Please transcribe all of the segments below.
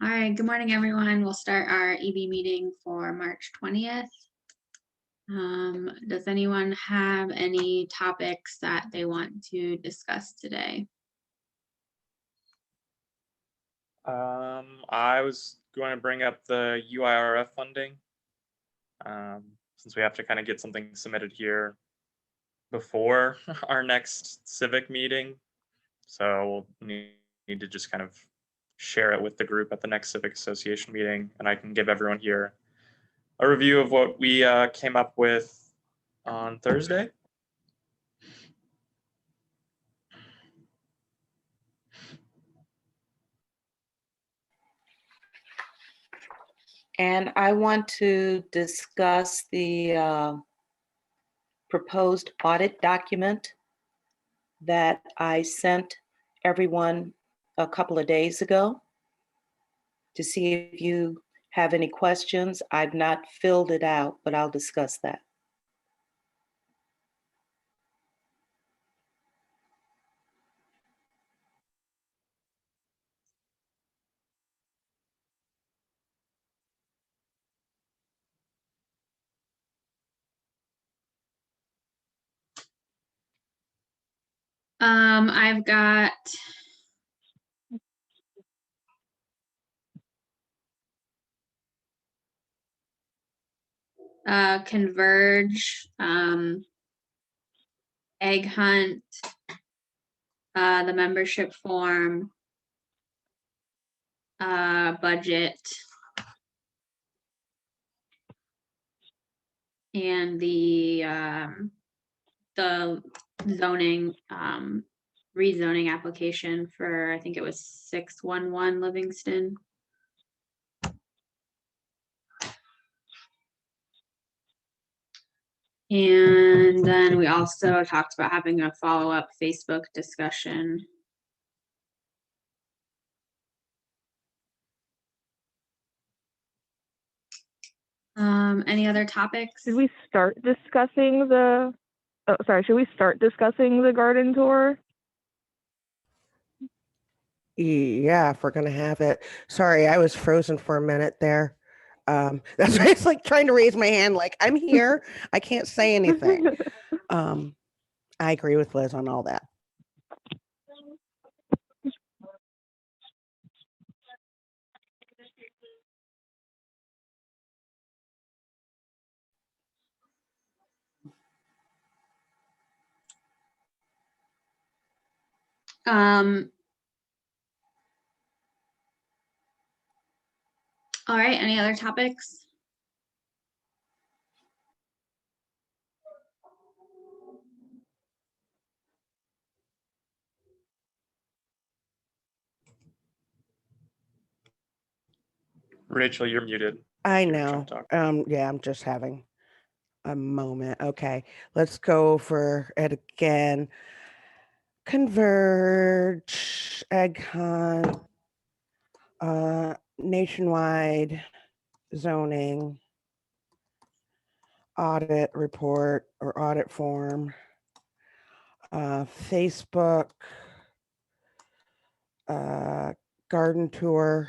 All right, good morning, everyone. We'll start our EB meeting for March 20th. Does anyone have any topics that they want to discuss today? I was going to bring up the Uirf funding, since we have to kind of get something submitted here before our next civic meeting. So we'll need to just kind of share it with the group at the next civic association meeting, and I can give everyone here a review of what we came up with on Thursday. And I want to discuss the proposed audit document that I sent everyone a couple of days ago to see if you have any questions. I've not filled it out, but I'll discuss that. I've got Converge, Egg Hunt, the membership form, budget, and the zoning, rezoning application for, I think it was 611 Livingston. And then we also talked about having a follow-up Facebook discussion. Any other topics? Should we start discussing the, should we start discussing the garden tour? Yeah, if we're gonna have it. Sorry, I was frozen for a minute there. That's why it's like trying to raise my hand, like I'm here. I can't say anything. I agree with Liz on all that. All right, any other topics? Rachel, you're muted. I You're know. trying to talk. Yeah, I'm just having a moment. Okay, let's go for it again. Converge, Egg Hunt, nationwide zoning, audit report or audit form, Facebook, garden tour,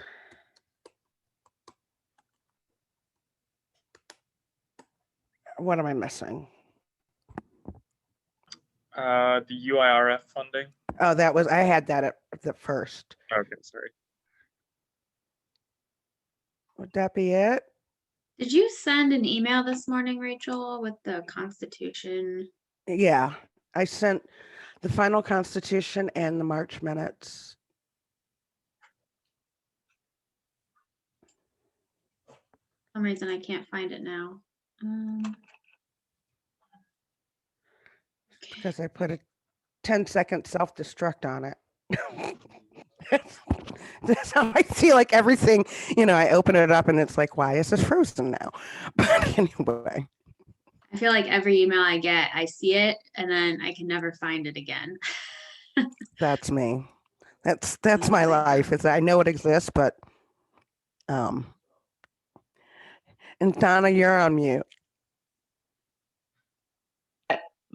what am I missing? The Uirf funding. Oh, that was, I had that at the first. Okay, sorry. Would that be it? Did you send an email this morning, Rachel, with the Constitution? Yeah, I sent the final Constitution and the March minutes. For some reason I can't find it now. Because I put a 10-second self-destruct on it. That's how I see like everything, I open it up and it's like, why is this frozen now? But anyway. I feel like every email I get, I see it and then I can never find it again. That's me. That's my life, is I know it exists, but and Donna, you're on mute.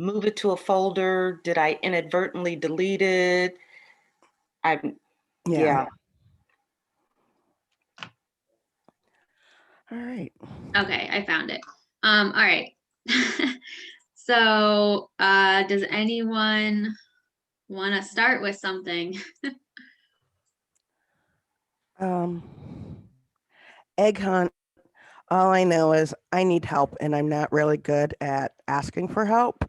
Move it to a folder. Did I inadvertently delete it? Yeah. All right. Okay, I found it. All right. So, does anyone want to start with something? Egg hunt. All I know is I need help and I'm not really good at asking for help.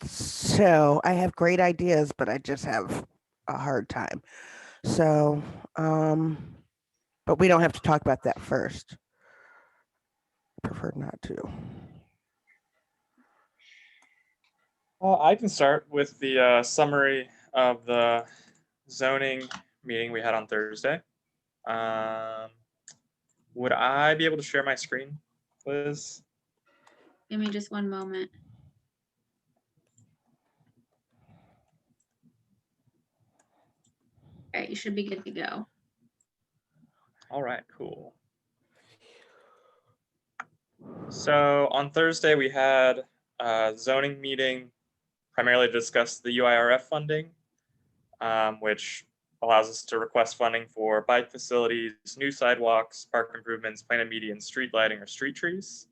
So I have great ideas, but I just have a hard time. So, but we don't have to talk about that first. I prefer not to. I can start with the summary of the zoning meeting we had on Thursday. Would I be able to share my screen, Liz? Give me just one moment. All right, you should be good to go. All right, cool. So on Thursday, we had a zoning meeting primarily to discuss the UIRF funding, which allows us to request funding for bike facilities, new sidewalks, park improvements, planted median, street lighting, or street trees.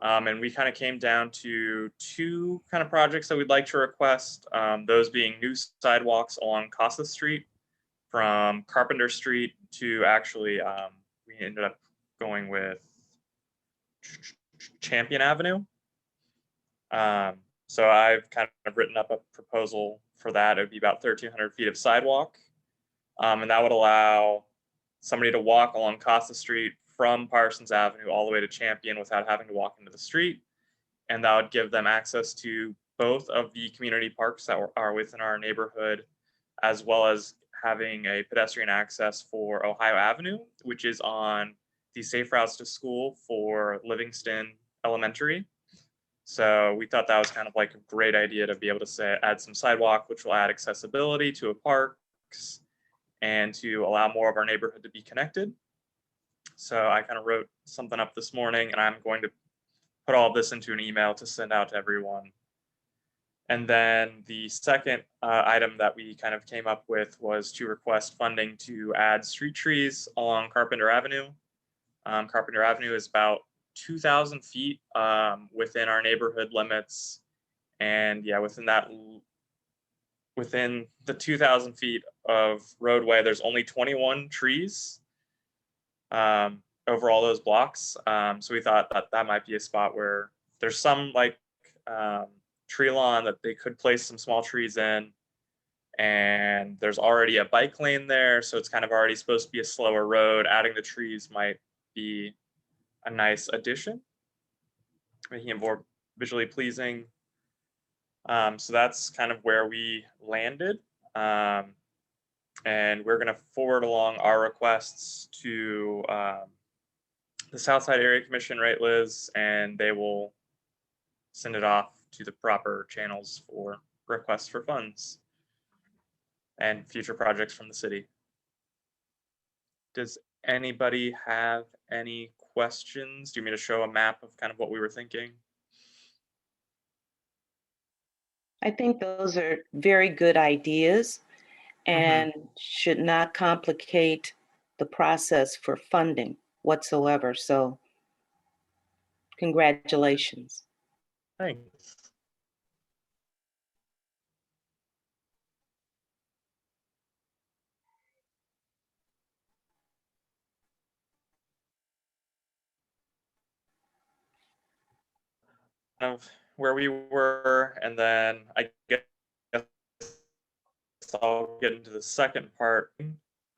And we kind of came down to two kind of projects that we'd like to request, those being new sidewalks along Casa Street from Carpenter Street to actually, we ended up going with Champion Avenue. So I've kind of written up a proposal for that. It would be about 1,300 feet of sidewalk. And that would allow somebody to walk along Casa Street from Parsons Avenue all the way to Champion without having to walk into the street. And that would give them access to both of the community parks that are within our neighborhood, as well as having a pedestrian access for Ohio Avenue, which is on the safe routes to school for Livingston Elementary. So we thought that was kind of like a great idea to be able to add some sidewalk, which will add accessibility to a parks and to allow more of our neighborhood to be connected. So I kind of wrote something up this morning, and I'm going to put all of this into an email to send out to everyone. And then the second item that we kind of came up with was to request funding to add street trees along Carpenter Avenue. Carpenter Avenue is about 2,000 feet within our neighborhood limits. And yeah, within the 2,000 feet of roadway, there's only 21 trees over all those blocks. So we thought that might be a spot where there's some like tree lawn that they could place some small trees in. And there's already a bike lane there. So it's kind of already supposed to be a slower road. Adding the trees might be a nice addition, making it more visually pleasing. So that's kind of where we landed. And we're going to forward along our requests to the Southside Area Commission, right, Liz? And they will send it off to the proper channels for requests for funds and future projects from the city. Does anybody have any questions? Do you want me to show a map of kind of what we were thinking? I think those are very good ideas and should not complicate the process for funding whatsoever. So congratulations. Thanks. Of where we were, and then I guess I'll get into the second part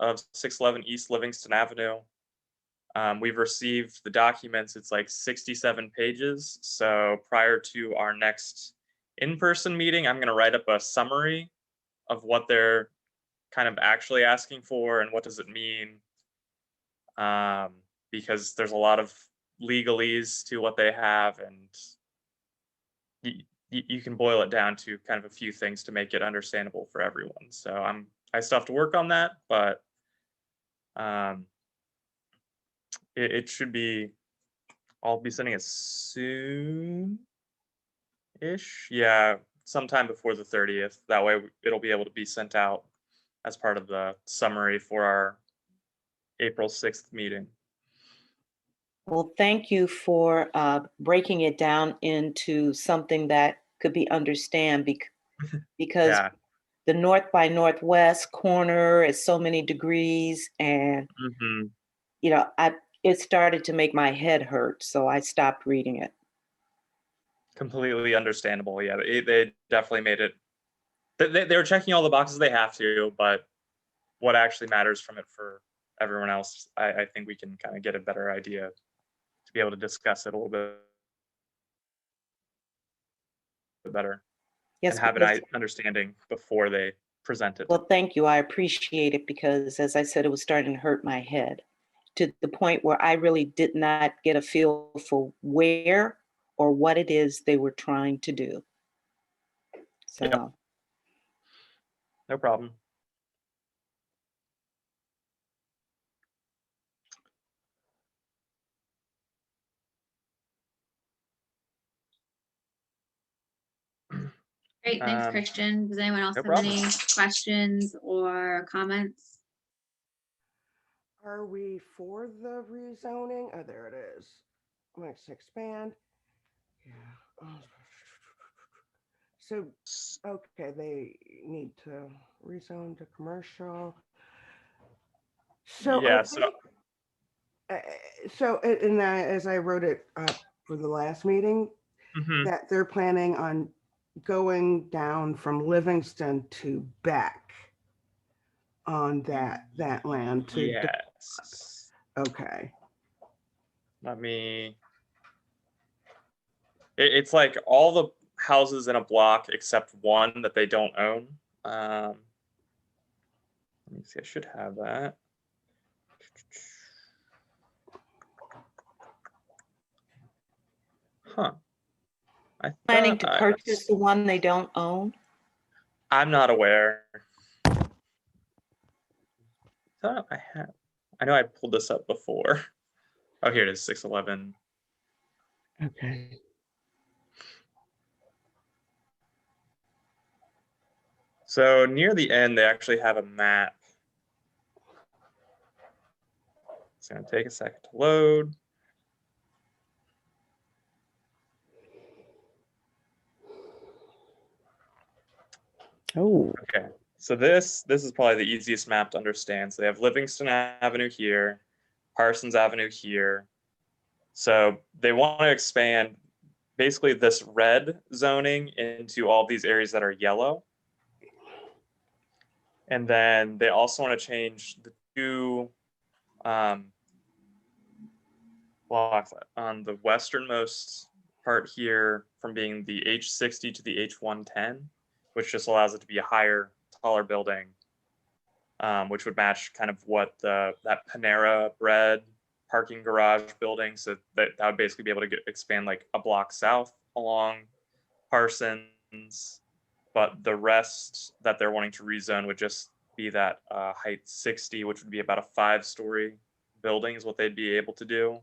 of 611 East Livingston Avenue. We've received the documents. It's like 67 pages. So prior to our next in-person meeting, I'm going to write up a summary of what they're kind of actually asking for and what does it mean. Because there's a lot of legalese to what they have, and you can boil it down to kind of a few things to make it understandable for everyone. So I still have to work on that, but it should be, I'll be sending it soon-ish. Yeah, sometime before the 30th. That way it'll be able to be sent out as part of the summary for our April 6th meeting. Well, thank you for breaking it down into something that could be because Yeah. the north by northwest corner is so many degrees, and Mhm. it started to make my head hurt, so I stopped reading it. Completely understandable. Yeah, they definitely made it. They're checking all the boxes they have to, but what actually matters from it for everyone else, I think we can kind of get a better idea to be able to discuss it a little bit better Yes, and have because, an understanding before they present it. well, thank you. I appreciate it because, as I said, it was starting to hurt my head to the point where I really did not get a feel for where or what it is they were trying to do. So. Yep. No problem. Great, thanks, Um, Christian. Does anyone else no have problem. any questions or comments? Are we for the rezoning? Oh, there it is. Let's expand. Yeah. Oh. So, okay, they need to rezone to commercial. So, Yeah, I think, and as I wrote it up for the last meeting, Mhm. that they're planning on going down from Livingston to Beck on that land to. Yes. Okay. Let me. It's like all the houses in a block except one that they don't own. Let me see. I should have that. Huh. I Planning thought to purchase the one they don't own? I'm not aware. Thought I had. I know I pulled this up before. Oh, here it is, 611. Okay. So near the end, they actually have a map. It's going to take a second to load. Oh. Okay, so this is probably the easiest map to understand. So they have Livingston Avenue here, Parsons Avenue here. So they want to expand basically this red zoning into all these areas that are yellow. And then they also want to change the two blocks on the westernmost part here from being the H60 to the H110, which just allows it to be a higher, taller building, which would match kind of what that Panera Bread parking garage building. So that would basically be able to expand like a block south along Parsons, but the rest that they're wanting to rezone would just be that height 60, which would be about a 5-story building is what they'd be able to do.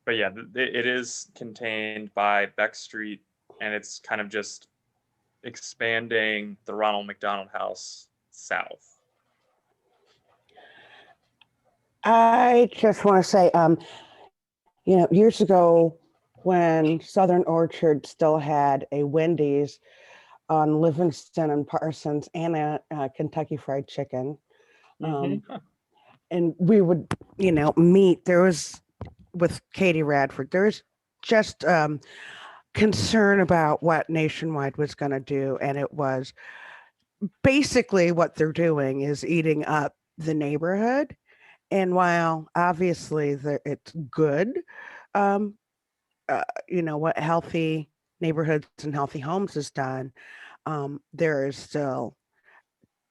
But yeah, it is contained by Beck Street, and it's kind of just expanding the Ronald McDonald House south. I just want to say, years ago when Southern Orchard still had a Wendy's on Livingston and Parsons and a Kentucky Fried Chicken, and we would, meet. There was with Katie Radford. There's just concern about what Nationwide was going to do, and it was basically what they're doing is eating up the neighborhood. And while obviously it's good, what healthy neighborhoods and healthy homes has done, there is still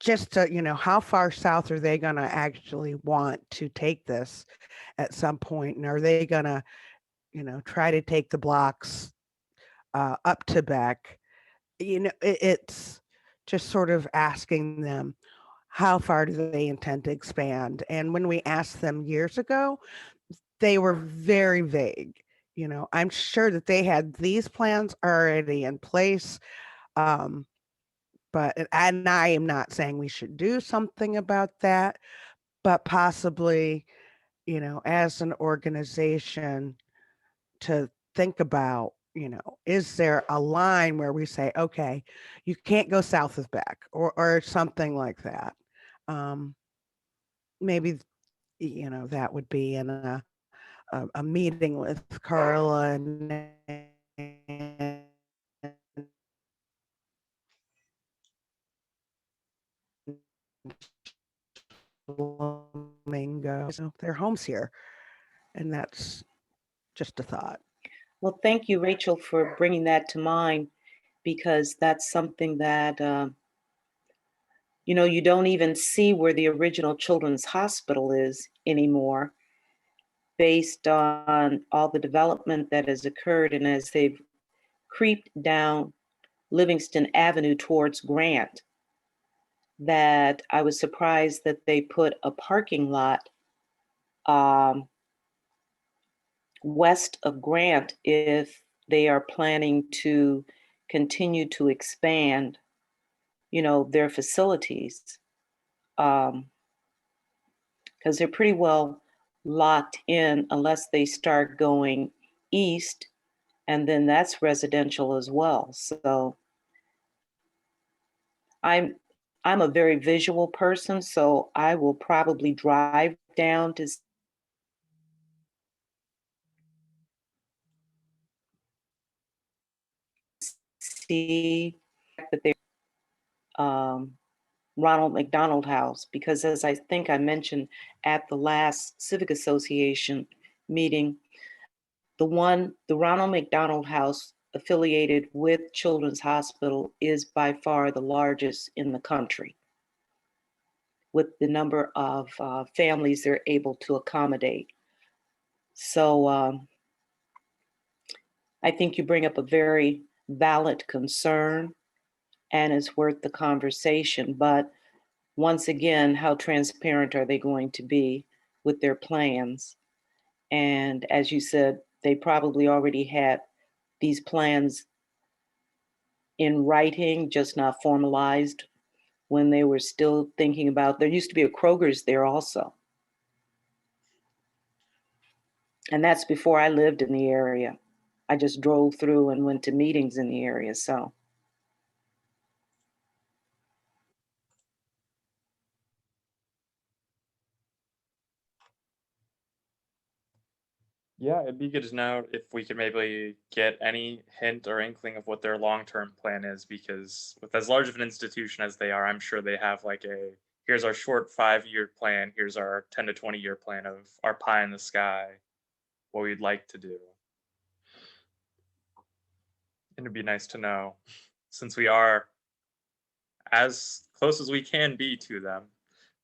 just how far south are they going to actually want to take this at some point? And are they going to, try to take the blocks up to Beck? It's just sort of asking them, how far do they intend to expand? And when we asked them years ago, they were very vague. I'm sure that they had these plans already in place, but but, and I am not saying we should do something about that, but possibly, you know, as an organization to think about, you know, is there a line where we say, okay, you can't go south of Beck or something like that. Maybe, you know, that would be in a meeting with Carla and Flamingo. So their homes here. And that's just a thought. Well, thank you, Rachel, for bringing that to mind, because that's something that, you know, you don't even see where the original Children's Hospital is anymore, based on all the development that has occurred. And as they've creeped down Livingston Avenue towards Grant, that I was surprised that they put a parking lot west of Grant if they are planning to continue to expand, you know, their facilities. Because they're pretty well locked in unless they start going east, and then that's residential as well. So I'm a very visual person, so I will probably drive down to see that they're Ronald McDonald House, because as I think I mentioned at the last Civic Association meeting, the Ronald McDonald House affiliated with Children's Hospital is by far the largest in the country with the number of families they're able to accommodate. So I think you bring up a very valid concern and it's worth the conversation. But once again, how transparent are they going to be with their plans? And as you said, they probably already had these plans in writing, just not formalized, when they were still thinking about, there used to be a Kroger's there also. And that's before I lived in the area. I just drove through and went to meetings in the area, so. Yeah, it'd be good to know if we could maybe get any hint or inkling of what their long-term plan is, because with as large of an institution as they are, I'm sure they have like here's our short 5-year plan, here's our 10 to 20-year plan of our pie in the sky, what we'd like to do. And it'd be nice to know, since we are as close as we can be to them,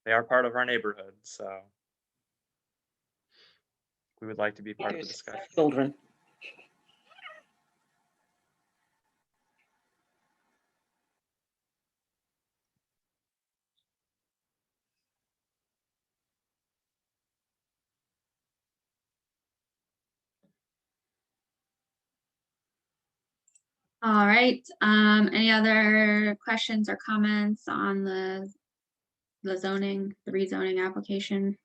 they are part of our neighborhood, so we would like to be part of the discussion. Children. All right, any other questions or comments on the zoning, the rezoning application?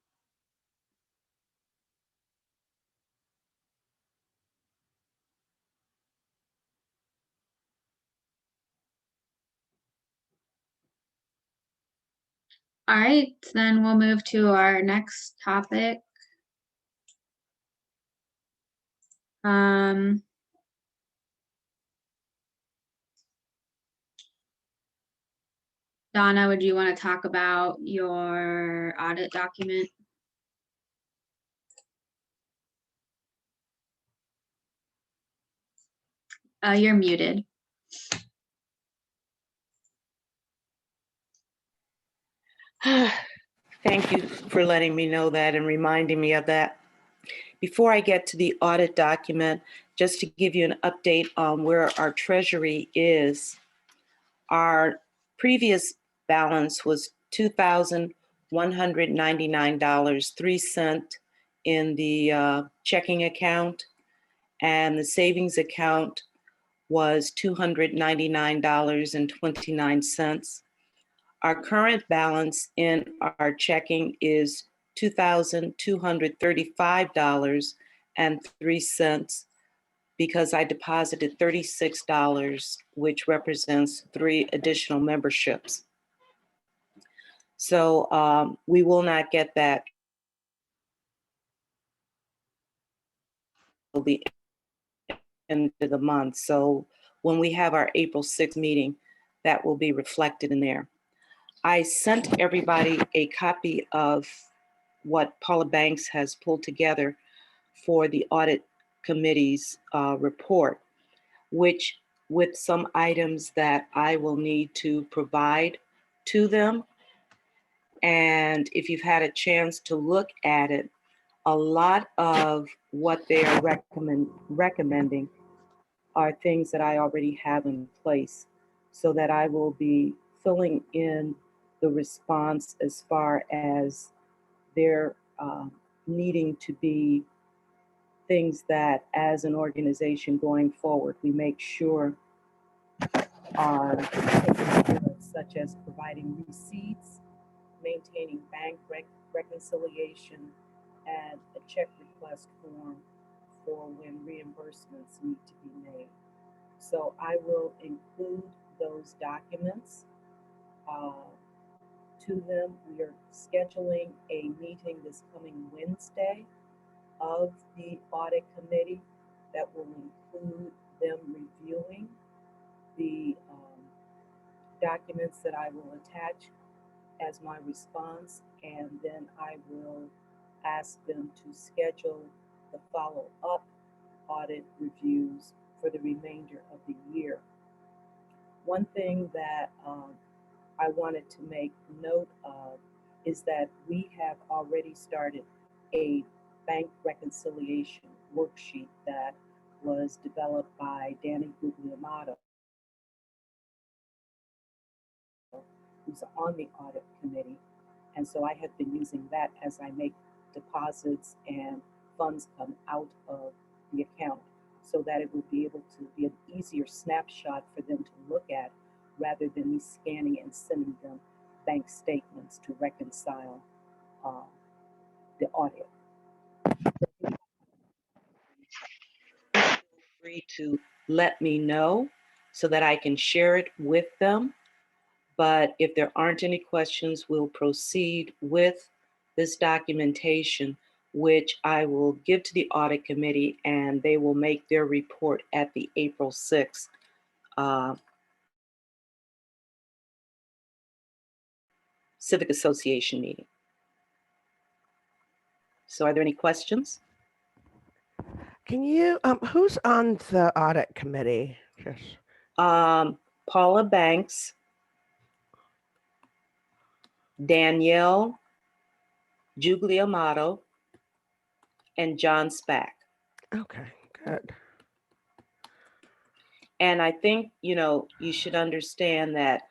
All right, then we'll move to our next topic. Donna, would you want to talk about your audit document? You're muted. Thank you for letting me know that and reminding me of that. Before I get to the audit document, just to give you an update on where our treasury is, our previous balance was $2,199.03 in the checking account, and the savings account was $299.29. Our current balance in our checking is $2,235.03 because I deposited $36, which represents 3 additional memberships. So we will not get that till the end of the month. So when we have our April 6th meeting, that will be reflected in there. I sent everybody a copy of what Paula Banks has pulled together for the Audit Committee's report, which with some items that I will need to provide to them. And if you've had a chance to look at it, a lot of what they are recommending are things that I already have in place, so that I will be filling in the response as far as their needing to be things that as an organization going forward, we make sure are taken care of, such as providing receipts, maintaining bank reconciliation, and a check request form for when reimbursements need to be made. So I will include those documents to them. We are scheduling a meeting this coming Wednesday of the Audit Committee that will include them reviewing the documents that I will attach as my response, and then I will ask them to schedule the follow-up audit reviews for the remainder of the year. One thing that I wanted to make note of is that we have already started a bank reconciliation worksheet that was developed by Danny Guglielmato, who's on the Audit Committee. And so I have been using that as I make deposits and funds come out of the account, so that it will be able to be an easier snapshot for them to look at, rather than me scanning and sending them bank statements to reconcile the audit. Feel free to let me know so that I can share it with them. But if there aren't any questions, we'll proceed with this documentation, which I will give to the Audit Committee, and they will make their report at the April 6th Civic Association meeting. So are there any questions? Can you, who's on the audit committee? Just, Paula Banks, Danielle Guglielmato, and John Spack. okay, good. And I think, you should understand that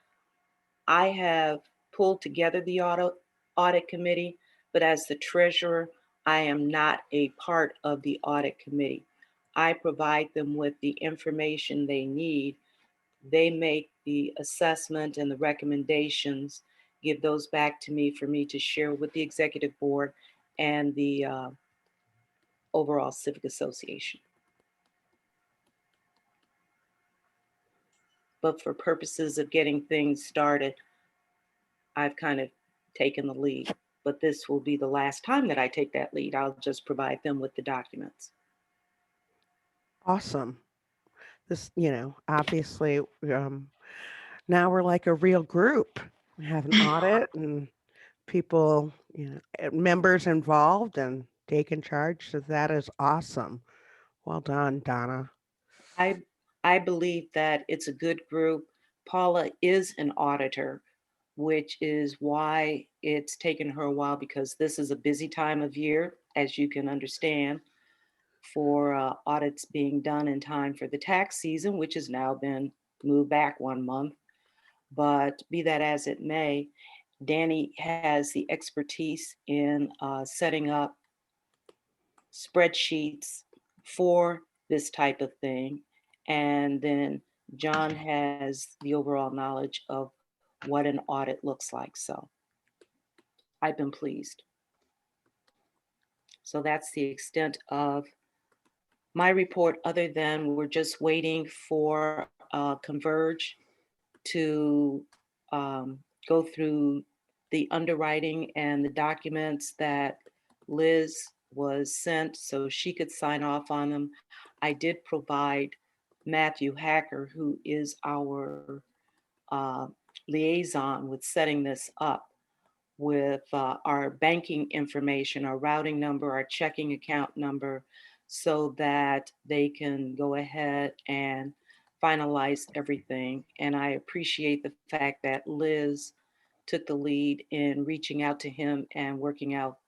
I have pulled together the audit committee, but as the treasurer, I am not a part of the audit committee. I provide them with the information they need. They make the assessment and the recommendations, give those back to me for me to share with the executive board and the overall civic association. But for purposes of getting things started, I've kind of taken the lead. But this will be the last time that I take that lead. I'll just provide them with the documents. Awesome. This, obviously, now we're like a real group. We have an audit and people, members involved and taking charge. So that is awesome. Well done, Donna. I believe that it's a good group. Paula is an auditor, which is why it's taken her a while, because this is a busy time of year, as you can understand, for audits being done in time for the tax season, which has now been moved back 1 month. But be that as it may, Danny has the expertise in setting up spreadsheets for this type of thing. And then John has the overall knowledge of what an audit looks like. So I've been pleased. So that's the extent of my report, other than we're just waiting for Converge to go through the underwriting and the documents that Liz was sent so she could sign off on them. I did provide Matthew Hacker, who is our liaison with setting this up, with our banking information, our routing number, our checking account number, so that they can go ahead and finalize everything. And I appreciate the fact that Liz took the lead in reaching out to him and working out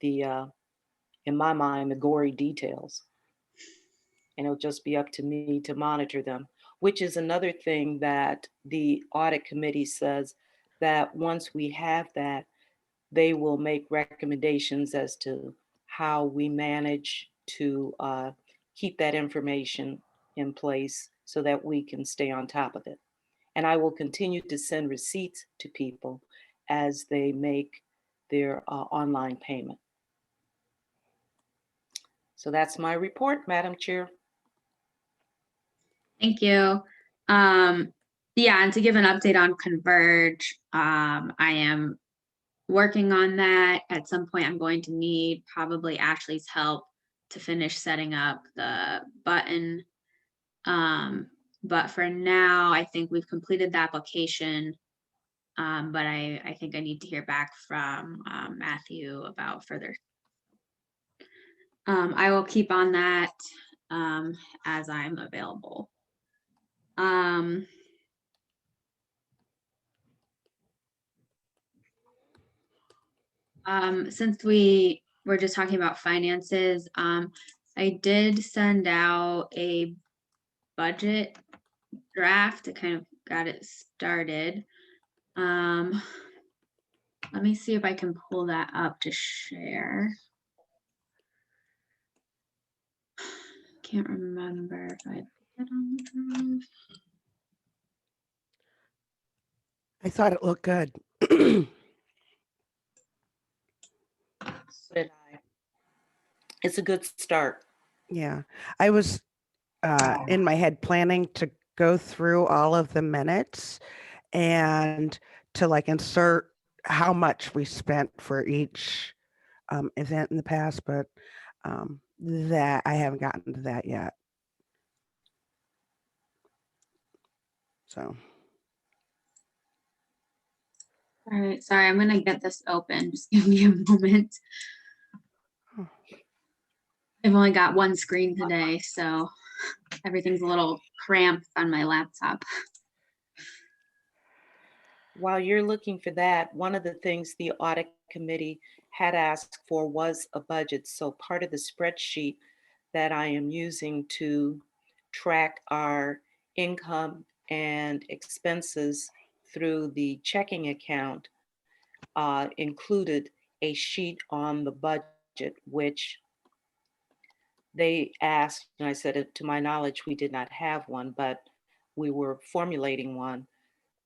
the, in my mind, the gory details. And it'll just be up to me to monitor them, which is another thing that the audit committee says, that once we have that, they will make recommendations as to how we manage to keep that information in place so that we can stay on top of it. And I will continue to send receipts to people as they make their online payment. So that's my report, Madam Chair. Thank you. Yeah, and to give an update on Converge, I am working on that. At some point, I'm going to need probably Ashley's help to finish setting up the button. But for now, I think we've completed the application. But I think I need to hear back from Matthew about further. I will keep on that as I'm available. Since we were just talking about finances, I did send out a budget draft to kind of got it started. Let me see if I can pull that up to share. Can't remember if I put it on the drive. I thought it looked good. It's a good start. Yeah, I was in my head planning to go through all of the minutes and to like insert how much we spent for each event in the past, but that I haven't gotten to that yet. So. All right, sorry, I'm gonna get this open. Just give me a moment. I've only got one screen today, so everything's a little cramped on my laptop. While you're looking for that, one of the things the audit committee had asked for was a budget. So part of the spreadsheet that I am using to track our income and expenses through the checking account included a sheet on the budget, which they asked, and I said, to my knowledge, we did not have one, but we were formulating one.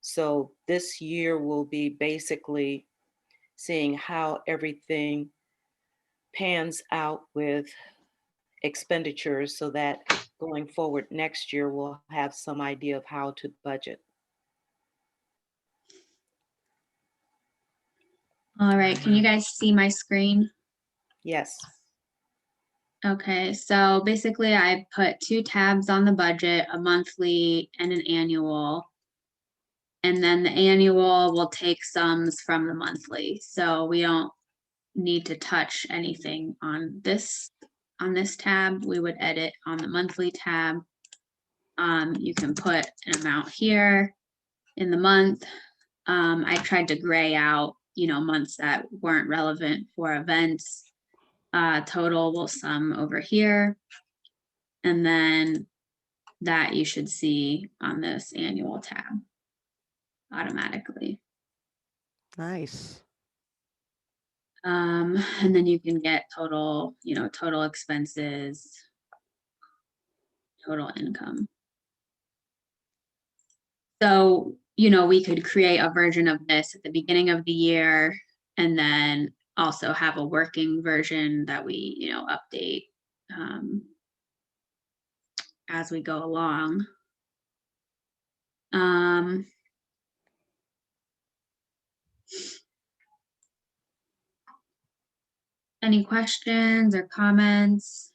So this year will be basically seeing how everything pans out with expenditures so that going forward next year, we'll have some idea of how to budget. All right, can you guys see my screen? Yes. Okay, so basically I put two tabs on the budget, a monthly and an annual. And then the annual will take sums from the monthly. So we don't need to touch anything on this tab. We would edit on the monthly tab. You can put an amount here in the month. I tried to gray out, months that weren't relevant for events. Total will sum over here. And then that you should see on this annual tab automatically. Nice. And then you can get total, total expenses, total income. So, you know, we could create a version of this at the beginning of the year and then also have a working version that we, you know, update as we go along. Any questions or comments?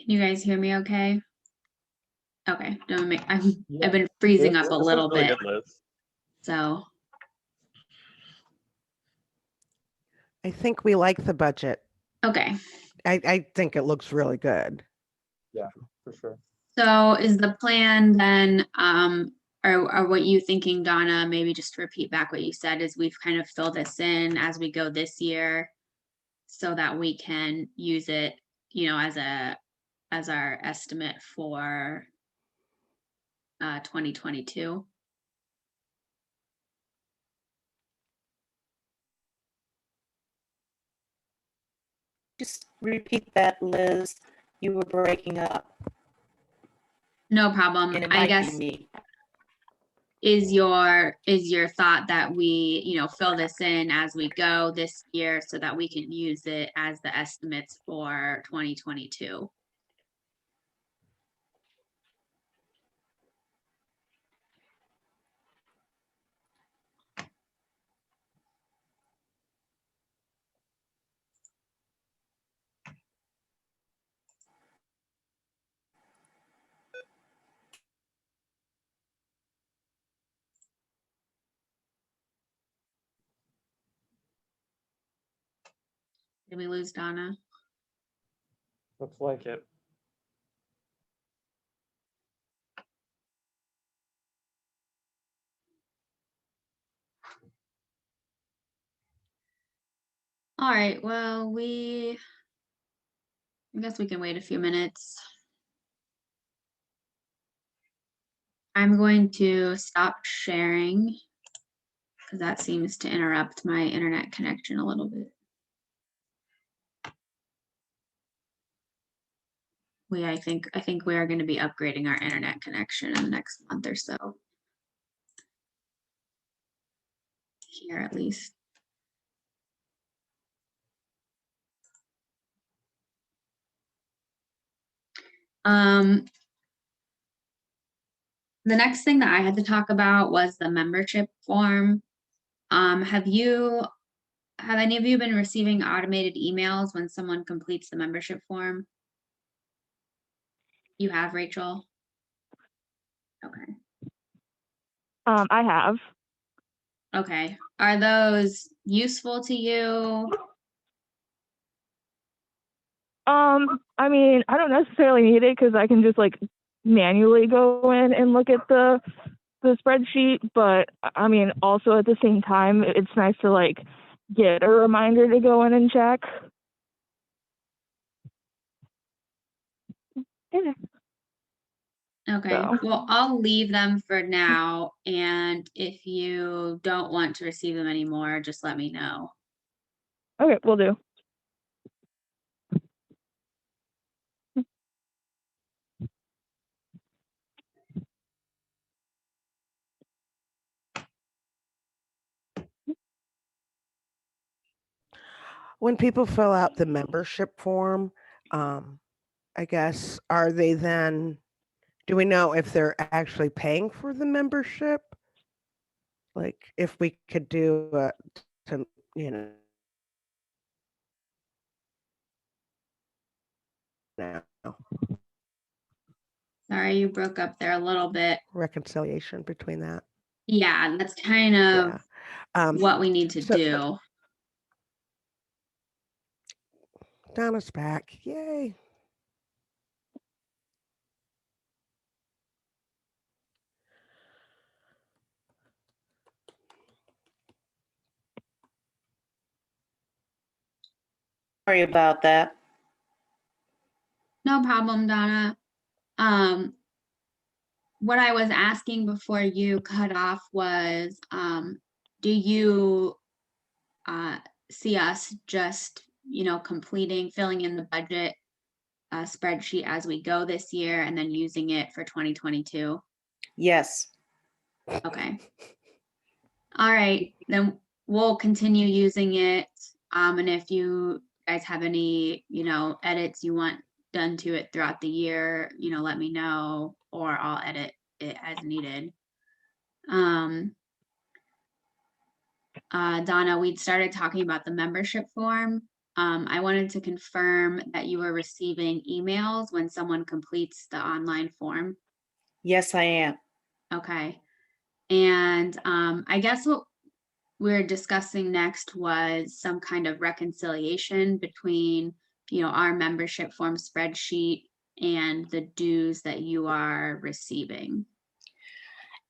Can you guys hear me okay? Okay, don't make, I've been freezing up a This little is really bit, good, Liz. so, I think we like the budget. okay. I think it looks really good. Yeah, for sure. So is the plan then, or what you thinking, Donna, maybe just to repeat back what you said, is we've kind of filled this in as we go this year so that we can use it, you know, as our estimate for 2022. Just repeat that, Liz. You were breaking up, No problem. and it I might guess be me. is your thought that we, you know, fill this in as we go this year so that we can use it as the estimates for 2022? Did we lose Donna? Looks like it. All right, well, I guess we can wait a few minutes. I'm going to stop sharing because that seems to interrupt my internet connection a little bit. I think we are going to be upgrading our internet connection in the next month or so. Here at least. The next thing that I had to talk about was the membership form. Have any of you been receiving automated emails when someone completes the membership form? You have, Rachel? Okay. I have. Okay. Are those useful to you? I mean, I don't necessarily need it because I can just like manually go in and look at the spreadsheet, but I mean, also at the same time, it's nice to like get a reminder to go in and check. Yeah. Okay, So. well, I'll leave them for now, and if you don't want to receive them anymore, just let me know. Okay, will do. When people fill out the membership form, I guess, are they then, do we know if they're actually paying for the membership? Like if we could do to, you know, now Sorry, you broke up there a little bit. reconciliation between that. Yeah, that's kind of Yeah. what we need to so- do. Donna's back. Yay. Sorry about that. No problem, Donna. What I was asking before you cut off was, do you see us just, completing, filling in the budget spreadsheet as we go this year and then using it for 2022? Yes. Okay. All right, then we'll continue using it. And if you guys have any, edits you want done to it throughout the year, let me know, or I'll edit it as needed. Donna, we'd started talking about the membership form. I wanted to confirm that you were receiving emails when someone completes the online form. Yes, I am. Okay. And I guess what we're discussing next was some kind of reconciliation between, our membership form spreadsheet and the dues that you are receiving.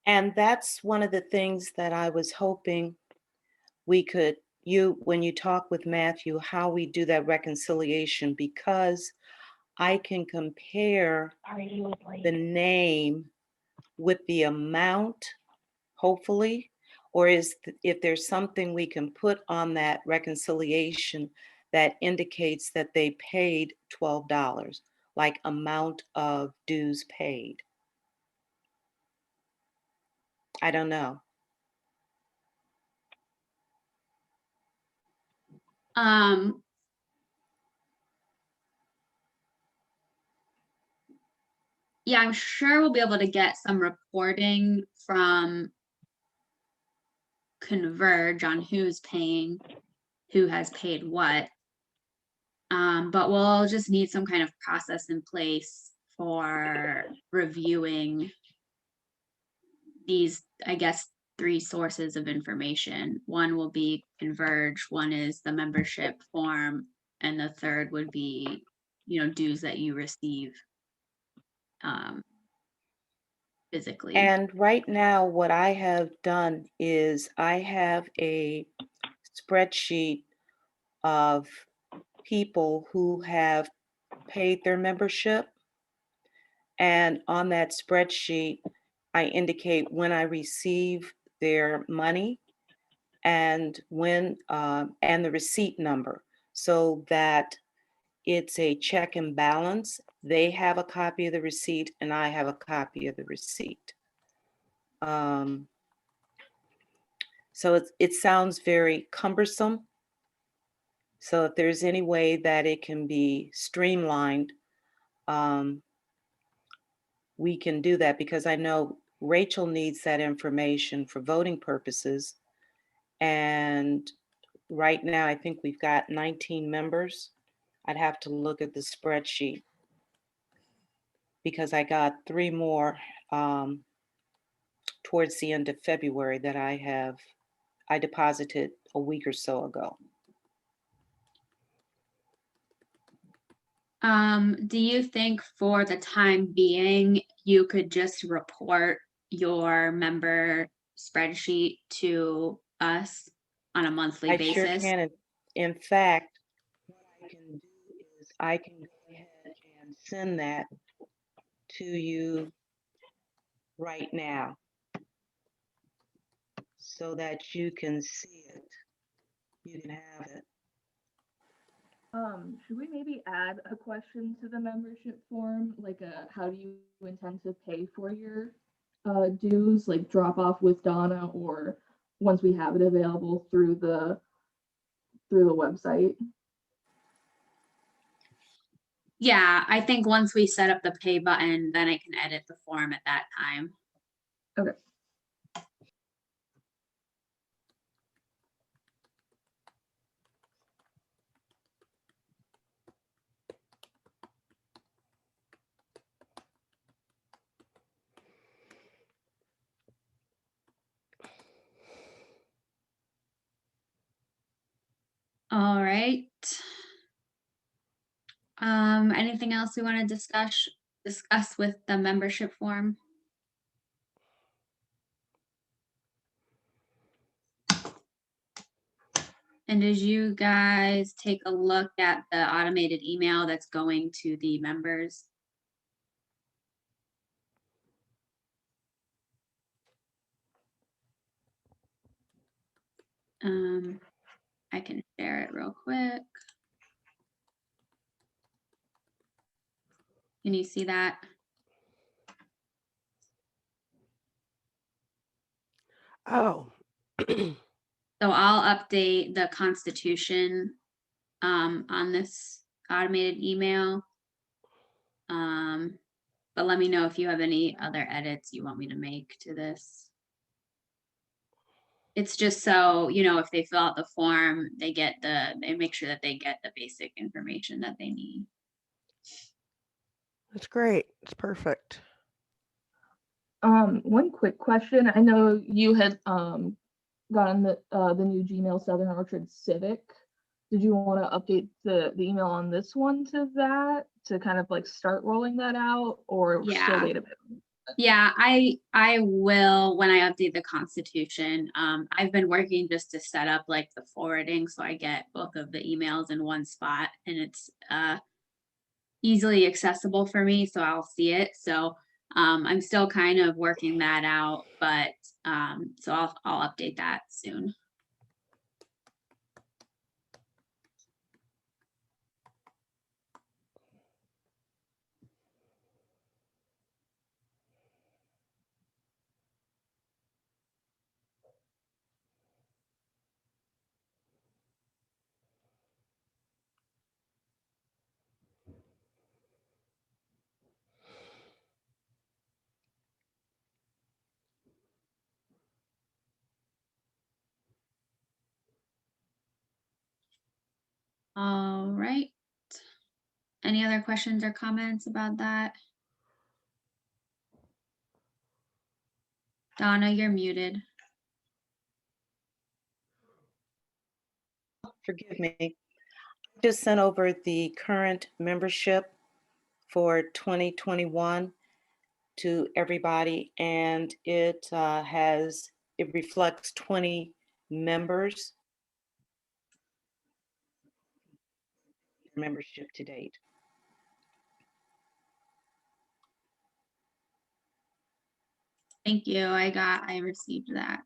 And that's one of the things that I was hoping we could, when you talk with Matthew, how we do that reconciliation, because I can compare the name with the amount, hopefully, or if there's something we can put on that reconciliation that indicates that they paid $12, like amount of dues paid. I don't know. Yeah, I'm sure we'll be able to get some reporting from Converge on who's paying, who has paid what. But we'll just need some kind of process in place for reviewing these, I guess, 3 sources of information. One will be Converge, one is the membership form, and the third would be, dues that you receive physically. And right now, what I have done is I have a spreadsheet of people who have paid their membership. And on that spreadsheet, I indicate when I receive their money and when and the receipt number, so that it's a check and balance. They have a copy of the receipt and I have a copy of the receipt. So it sounds very cumbersome. So if there's any way that it can be streamlined, we can do that, because I know Rachel needs that information for voting purposes. And right now, I think we've got 19 members. I'd have to look at the spreadsheet, because I got 3 more towards the end of February that I deposited a week or so ago. Do you think for the time being, you could just report your member spreadsheet to us on a monthly I basis? sure can. In fact, what I can do is I can go ahead and send that to you right now so that you can see it. You can have it. Should we maybe add a question to the membership form, like how do you intend to pay for your dues, like drop off with Donna, or once we have it available through the website? Yeah, I think once we set up the pay button, then I can edit the form at that time. Okay. All right. Anything else we want to discuss with the membership form? And did you guys take a look at the automated email that's going to the members? I can share it real quick. Can you see that? Oh. So I'll update the Constitution on this automated email. But let me know if you have any other edits you want me to make to this. It's just so, you know, if they fill out the form, they make sure that they get the basic information that they need. That's great. It's perfect. One quick question. I know you had gotten the new Gmail Southern Orchard Civic. Did you want to update the email on this one to that to kind of like start rolling that out, or Yeah. still wait a bit? Yeah, I will when I update the Constitution. I've been working just to set up like the forwarding so I get both of the emails in one spot, and it's easily accessible for me, so I'll see it. So I'm still kind of working that out, but so I'll update that soon. All right. Any other questions or comments about that? Donna, you're muted. Forgive me. Just sent over the current membership for 2021 to everybody, and it reflects 20 members membership to date. Thank you. I received that.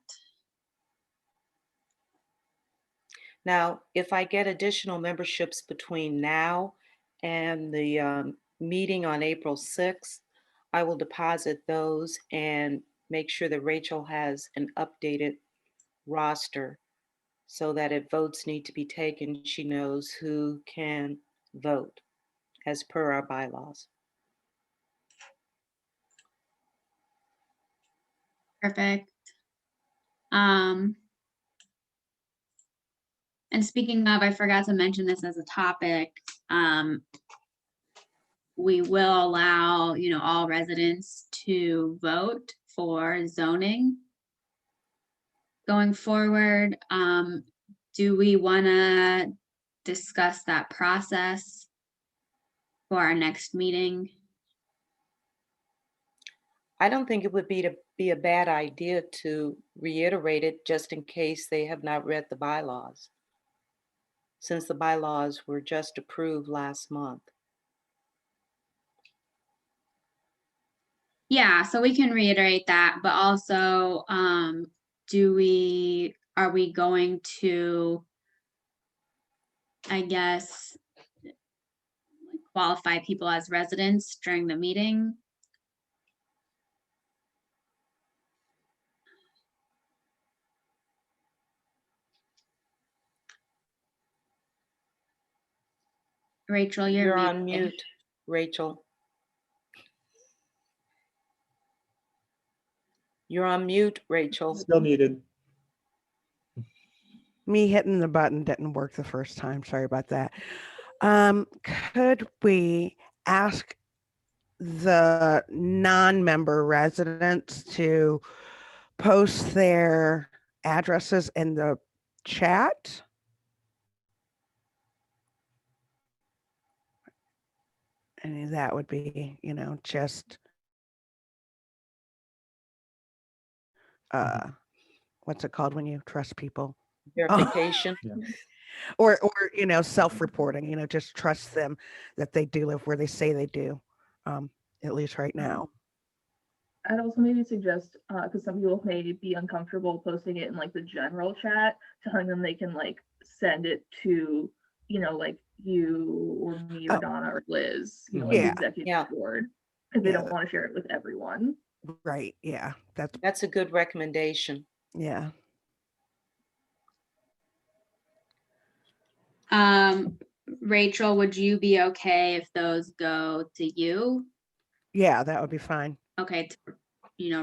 Now, if I get additional memberships between now and the meeting on April 6th, I will deposit those and make sure that Rachel has an updated roster so that if votes need to be taken, she knows who can vote as per our bylaws. Perfect. And speaking of, I forgot to mention this as a topic. We will allow, you know, all residents to vote for zoning going forward. Do we want to discuss that process for our next meeting? I don't think it would be a bad idea to reiterate it just in case they have not read the bylaws, since the bylaws were just approved last month. Yeah, so we can reiterate that, but also, are we going to, I guess, qualify people as residents during the meeting? Rachel, You're muted. on mute, Rachel. You're on mute, Rachel. Still muted. Me hitting the button didn't work the first time. Sorry about that. Could we ask the non-member residents to post their addresses in the chat? And that would be, you know, just what's it called when you trust people? Verification. Or self-reporting, just trust them that they do live where they say they do, at least right now. I'd also maybe suggest, because some people may be uncomfortable posting it in like the general chat, telling them they can like send it to, like you or me or Oh. Donna or Liz, like Yeah. the executive Yeah. board, because they Yeah. don't want to share it with everyone. Right. Yeah. That's a good recommendation. Yeah. Rachel, would you be okay if those go to you? Yeah, that would be fine. Okay, to,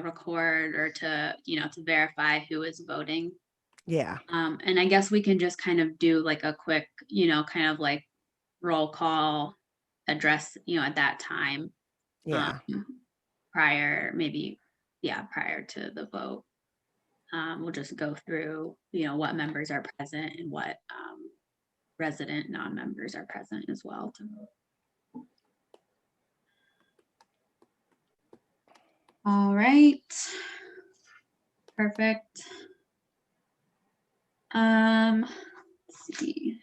record or to verify who is voting. Yeah. And I guess we can just kind of do like a quick, kind of like roll call address, at that time. Yeah. Prior to the vote. We'll just go through, what members are present and what resident non-members are present as well to vote. All right. Perfect. Let's see.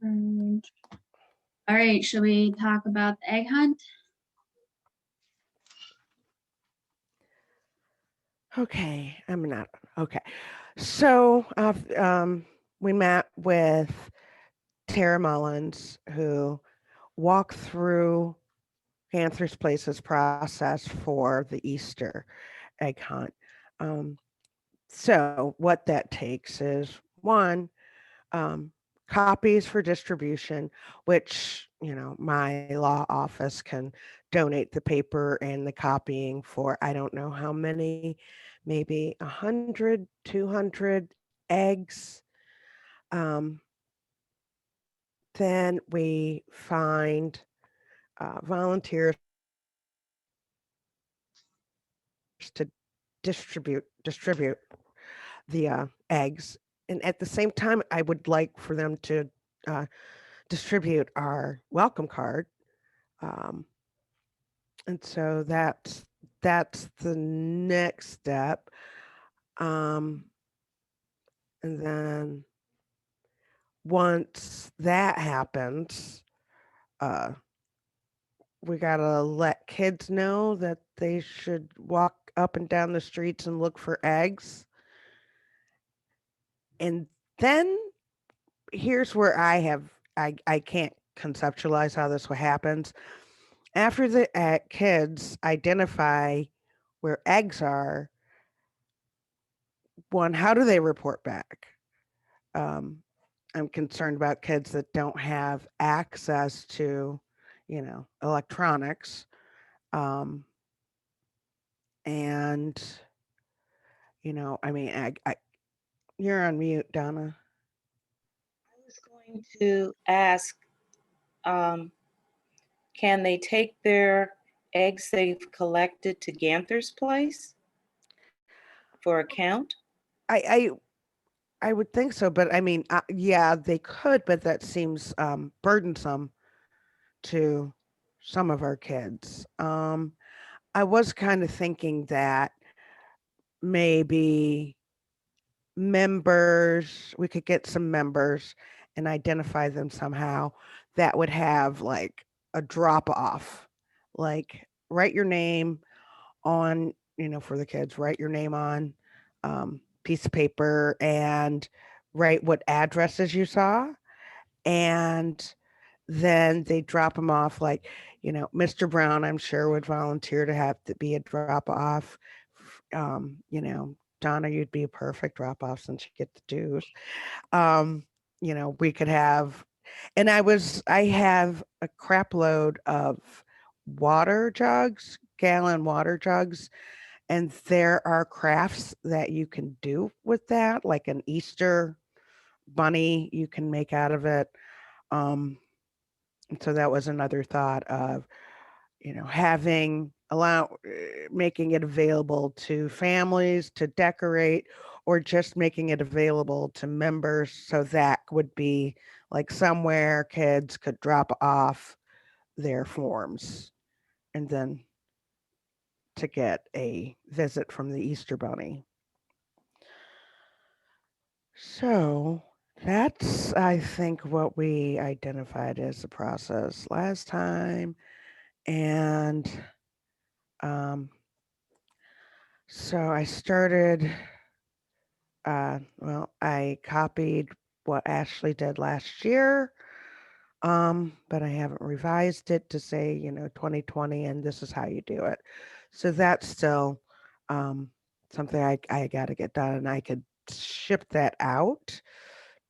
All right, should we talk about the egg hunt? Okay. I'm not. Okay. So we met with Tara Mullins, who walked through Panthers Place's process for the Easter egg hunt. So what that takes is one, copies for distribution, which, my law office can donate the paper and the copying for, I don't know how many, maybe 100, 200 eggs. Then we find volunteers to distribute the eggs. And at the same time, I would like for them to distribute our welcome card. And so that's the next step. And then once that happens, we gotta let kids know that they should walk up and down the streets and look for eggs. And then here's where I can't conceptualize how this happens. After the kids identify where eggs are, one, how do they report back? I'm concerned about kids that don't have access to, electronics. And, you're on mute, Donna. I was going to ask, can they take their eggs they've collected to Ganther's place for a count? I would think so, but yeah, they could, but that seems burdensome to some of our kids. I was kind of thinking that maybe we could get some members and identify them somehow that would have like a drop off, like write your name on, for the kids, write your name on piece of paper and write what addresses you saw. And then they drop them off like, Mr. Brown, I'm sure would volunteer to have to be a drop off. Donna, you'd be a perfect drop off since you get the dues. We could have, and I have a crap load of gallon water jugs. And there are crafts that you can do with that, like an Easter bunny you can make out of it. And so that was another thought of, making it available to families to decorate, or just making it available to members. So that would be like somewhere kids could drop off their forms and then to get a visit from the Easter Bunny. So that's, I think, what we identified as the process last time. And so I started, well, I copied what Ashley did last year, but I haven't revised it to say, 2020, and this is how you do it. So that's still something I got to get done, and I could ship that out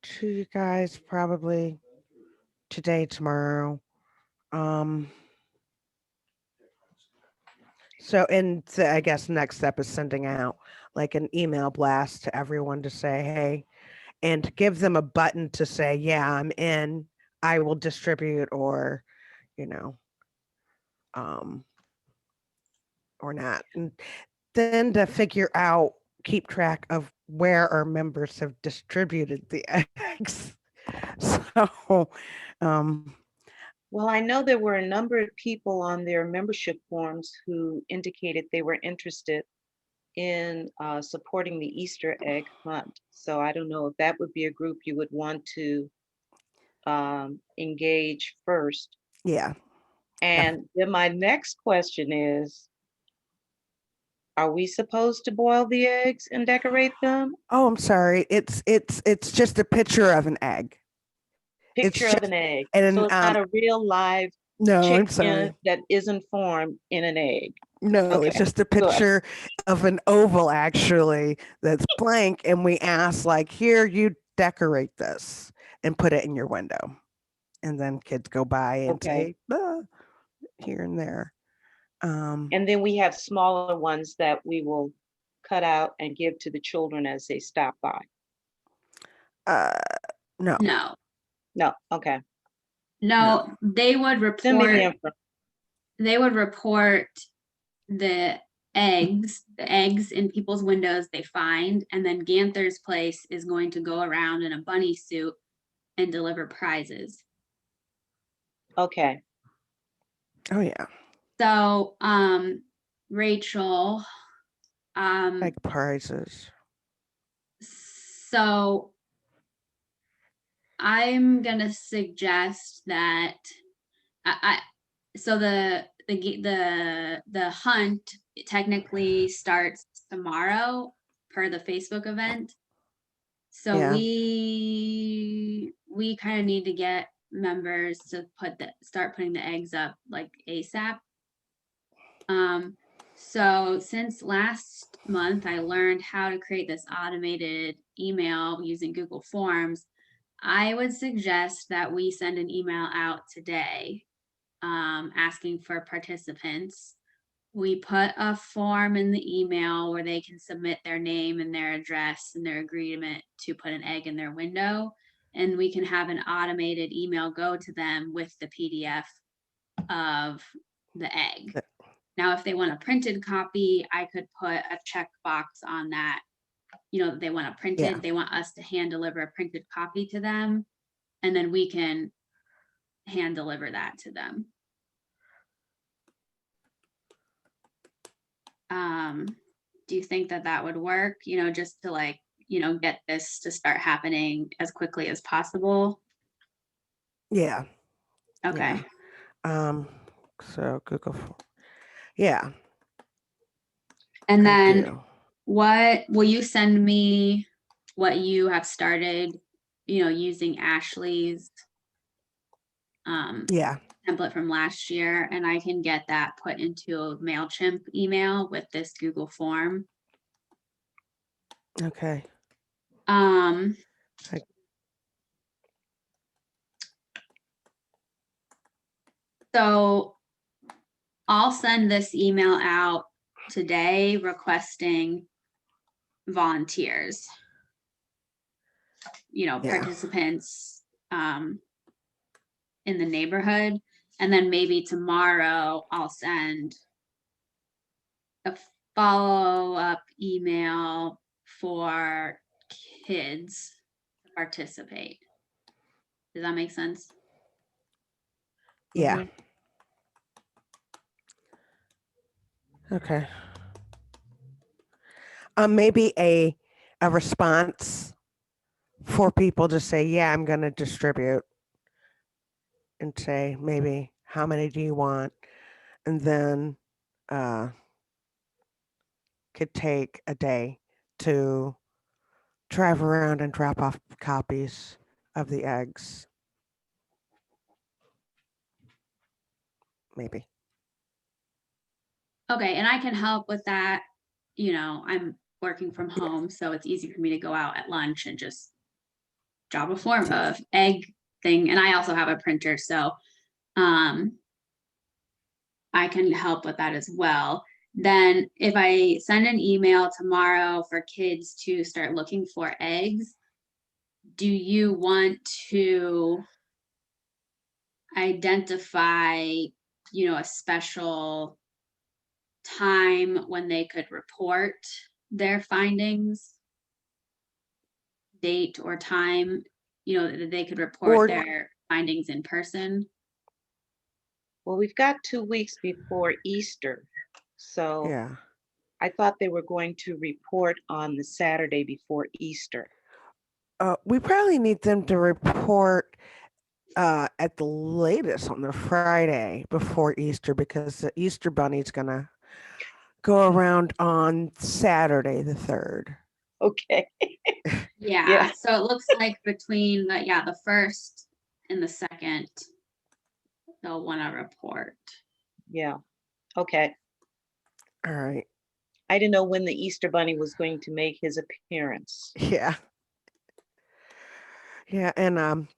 to you guys probably today, tomorrow. So, I guess next step is sending out like an email blast to everyone to say, hey, and give them a button to say, yeah, I'm in, I will distribute, or, or not. And then to figure out, keep track of where our members have distributed the eggs. So, Well, I know there were a number of people on their membership forms who indicated they were interested in supporting the Easter egg hunt. So I don't know if that would be a group you would want to engage first. yeah. And then my next question is, are we supposed to boil the eggs and decorate them? Oh, I'm sorry. It's just a picture of an egg. Picture of just- an egg. and, So it's not a real live No, I'm chicken sorry. that isn't formed in an egg. No, it's Okay, just a picture of an oval actually that's blank, and we ask like, here, you decorate this and put it in your window, and then kids go by and Okay. say, "Ah," here and there. And then we have smaller ones that we will cut out and give to the children as they stop by. No, No, No, okay. no, they would Send me the report, info. they would report the eggs in people's windows they find, and then Ganther's Place is going to go around in a bunny suit and deliver prizes. Okay, oh yeah, So, Rachel, like prizes. so I'm gonna suggest that so the hunt technically starts tomorrow per the Facebook event. So Yeah. we kind of need to get members to start putting the eggs up like ASAP. So since last month I learned how to create this automated email using Google Forms, I would suggest that we send an email out today asking for participants. We put a form in the email where they can submit their name and their address and their agreement to put an egg in their window. And we can have an automated email go to them with the PDF of the egg. Now, if they want a printed copy, I could put a checkbox on that, that they want a printed, Yeah. they want us to hand deliver a printed copy to them, and then we can hand deliver that to them. Do you think that would work, just to get this to start happening as quickly as possible? Yeah. Okay. Yeah. So Google. Yeah. And I then do. what will you send me what you have started, using Ashley's Yeah. template from last year, and I can get that put into a MailChimp email with this Google form. Okay. So I'll send this email out today requesting volunteers, Yeah. participants in the neighborhood. And then maybe tomorrow I'll send a follow-up email for kids to participate. Does that make sense? Yeah. Mhm. Okay. Maybe a response for people to say, yeah, I'm going to distribute, and say maybe how many do you want, and then could take a day to drive around and drop off copies of the eggs. Maybe. Okay, and I can help with that. You know, I'm working from home, so it's easy for me to go out at lunch and just drop a form of egg thing. And I also have a printer, so I can help with that as well. Then if I send an email tomorrow for kids to start looking for eggs, do you want to identify, you know, a special time when they could report their findings? Date or time, you know, that they could report Or- their findings in person? Well, we've got 2 weeks before Easter. So Yeah. I thought they were going to report on the Saturday before Easter. We probably need them to report at the latest on the Friday before Easter, because the Easter bunny's gonna go around on Saturday the 3rd. Okay. Yeah, Yeah. so it looks like between the 1st and the 2nd, they'll want to report. Yeah. Okay. All right. I didn't know when the Easter Bunny was going to make his appearance. Yeah. Yeah, and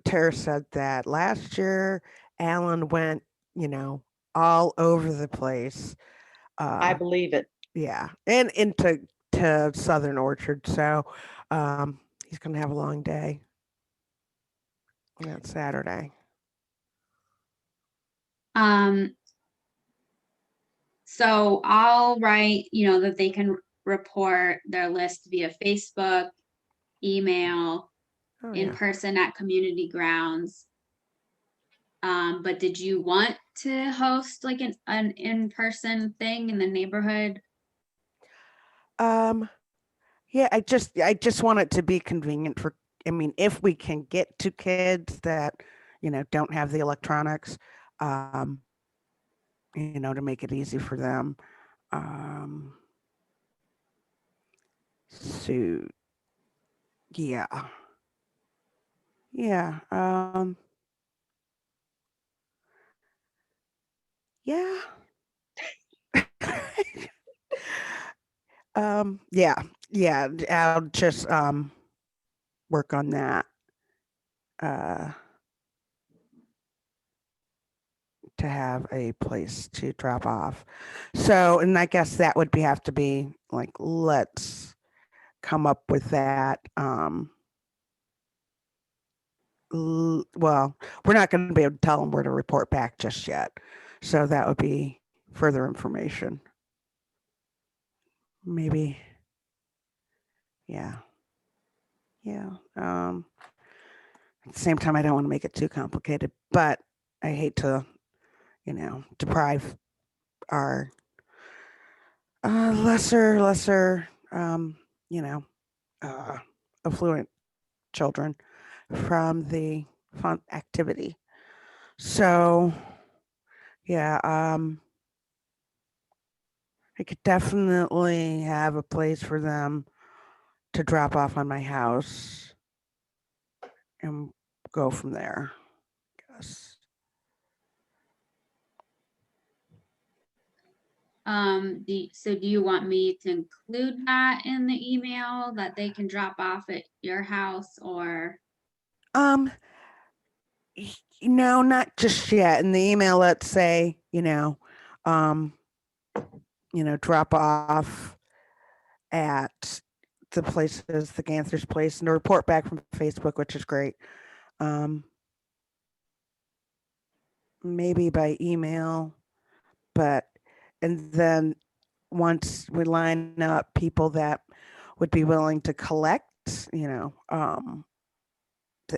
Tara said that last year Alan went, all over the place. I believe it. Yeah, and into Southern Orchard, so he's gonna have a long day on that Saturday. So I'll write, you know, that they can report their list via Facebook, email, Oh, in yeah. person at community grounds. But did you want to host like an in-person thing in the neighborhood? Yeah, I just want it to be convenient for, I mean, if we can get to kids that, don't have the electronics, to make it easy for them. So yeah. Yeah. Yeah. Yeah, I'll just work on that to have a place to drop off. So, and I guess that would have to be like, let's come up with that. Well, we're not going to be able to tell them where to report back just yet. So that would be further information. Maybe. Yeah. Yeah. At the same time, I don't want to make it too complicated, but I hate to, deprive our lesser, affluent children from the fun activity. So, yeah, I could definitely have a place for them to drop off on my house and go from there, I guess. So do you want me to include that in the email that they can drop off at your house, or? No, not just yet. In the email, let's say, drop off at the places, the Ganther's place, and a report back from Facebook, which is great. Maybe by email, and then once we line up people that would be willing to collect, the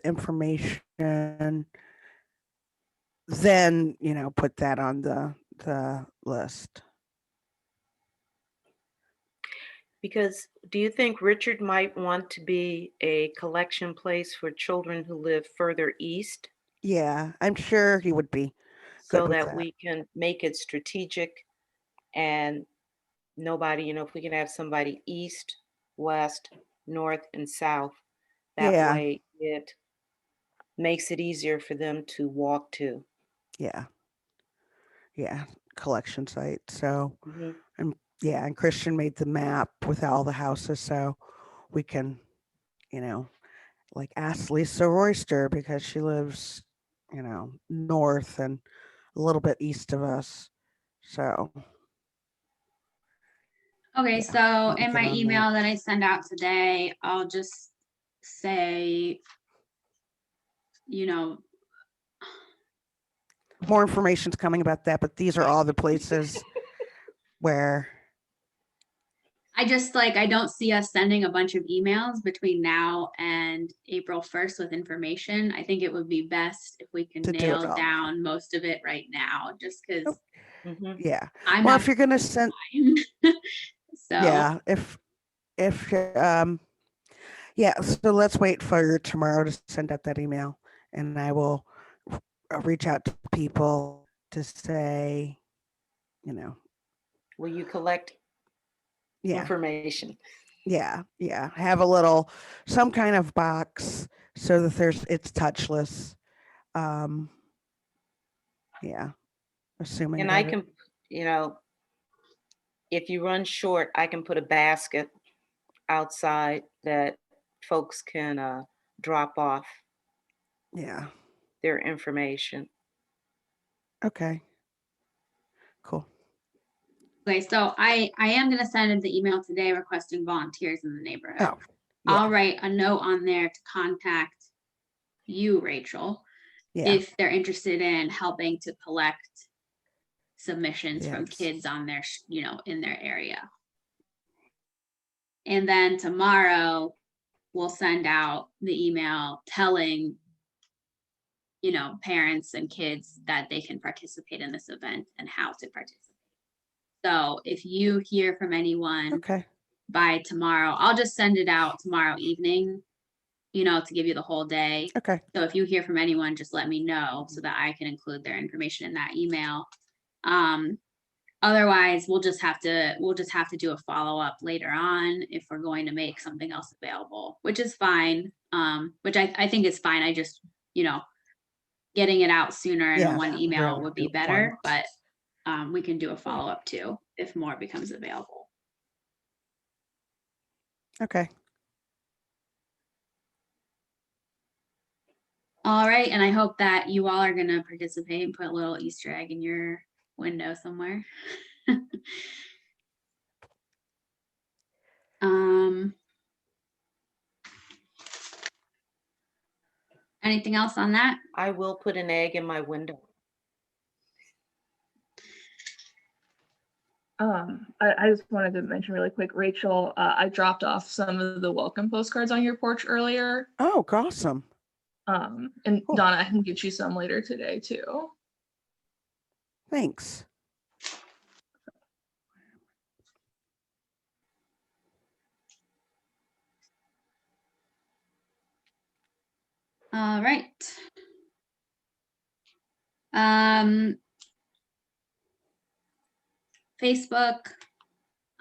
information, then, put that on the the list. Because do you think Richard might want to be a collection place for children who live further east Yeah, I'm sure he would be so good with that that. we can make it strategic and nobody, if we can have somebody east, west, north, and south, that Yeah. way it makes it easier for them to walk to. Yeah. Yeah. Collection site. So, Mhm. yeah, and Christian made the map with all the houses, so we can, like ask Lisa Royster because she lives, north and a little bit east of us. So, Okay, Yeah, so let me in get my on that. email that I send out today, I'll just say, more information's coming about that, but these are all the places where, I don't see us sending a bunch of emails between now and April 1st with information. I think it would be best if we can To do it nail all. down most of it right now, just because Mhm. yeah. I'm Well, not if you're gonna send, so yeah, if yeah, so let's wait for tomorrow to send out that email, and I will reach out to people to say, Will you collect yeah, information? yeah, have some kind of box so that it's touchless. Yeah, assuming And I that can, if you run short, I can put a basket outside that folks can drop off yeah, their information. okay, cool. okay, so I am gonna send the email today requesting volunteers in the neighborhood. Oh, yeah, I'll write a note on there to contact you, Rachel, yeah, if they're interested in helping to collect submissions from Yes. kids on their, in their area. And then tomorrow we'll send out the email telling, parents and kids that they can participate in this event and how to participate. So if you hear from anyone okay, by tomorrow, I'll just send it out tomorrow evening, to give you the whole day. okay, So if you hear from anyone, just let me know so that I can include their information in that email. Otherwise, we'll just have to do a follow-up later on if we're going to make something else available, which is fine. Which I think is fine. I just, getting it out sooner in Yeah, one email rather would do be it better, once. but we can do a follow-up too if more becomes available. Okay, All right, and I hope that you all are going to participate and put a little Easter egg in your window somewhere. Anything else on that? I will put an egg in my window. I just wanted to mention really quick, Rachel, I dropped off some of the welcome postcards on your porch earlier. oh, awesome. And Cool. Donna, I can get you some later today too. Thanks. All right. Facebook.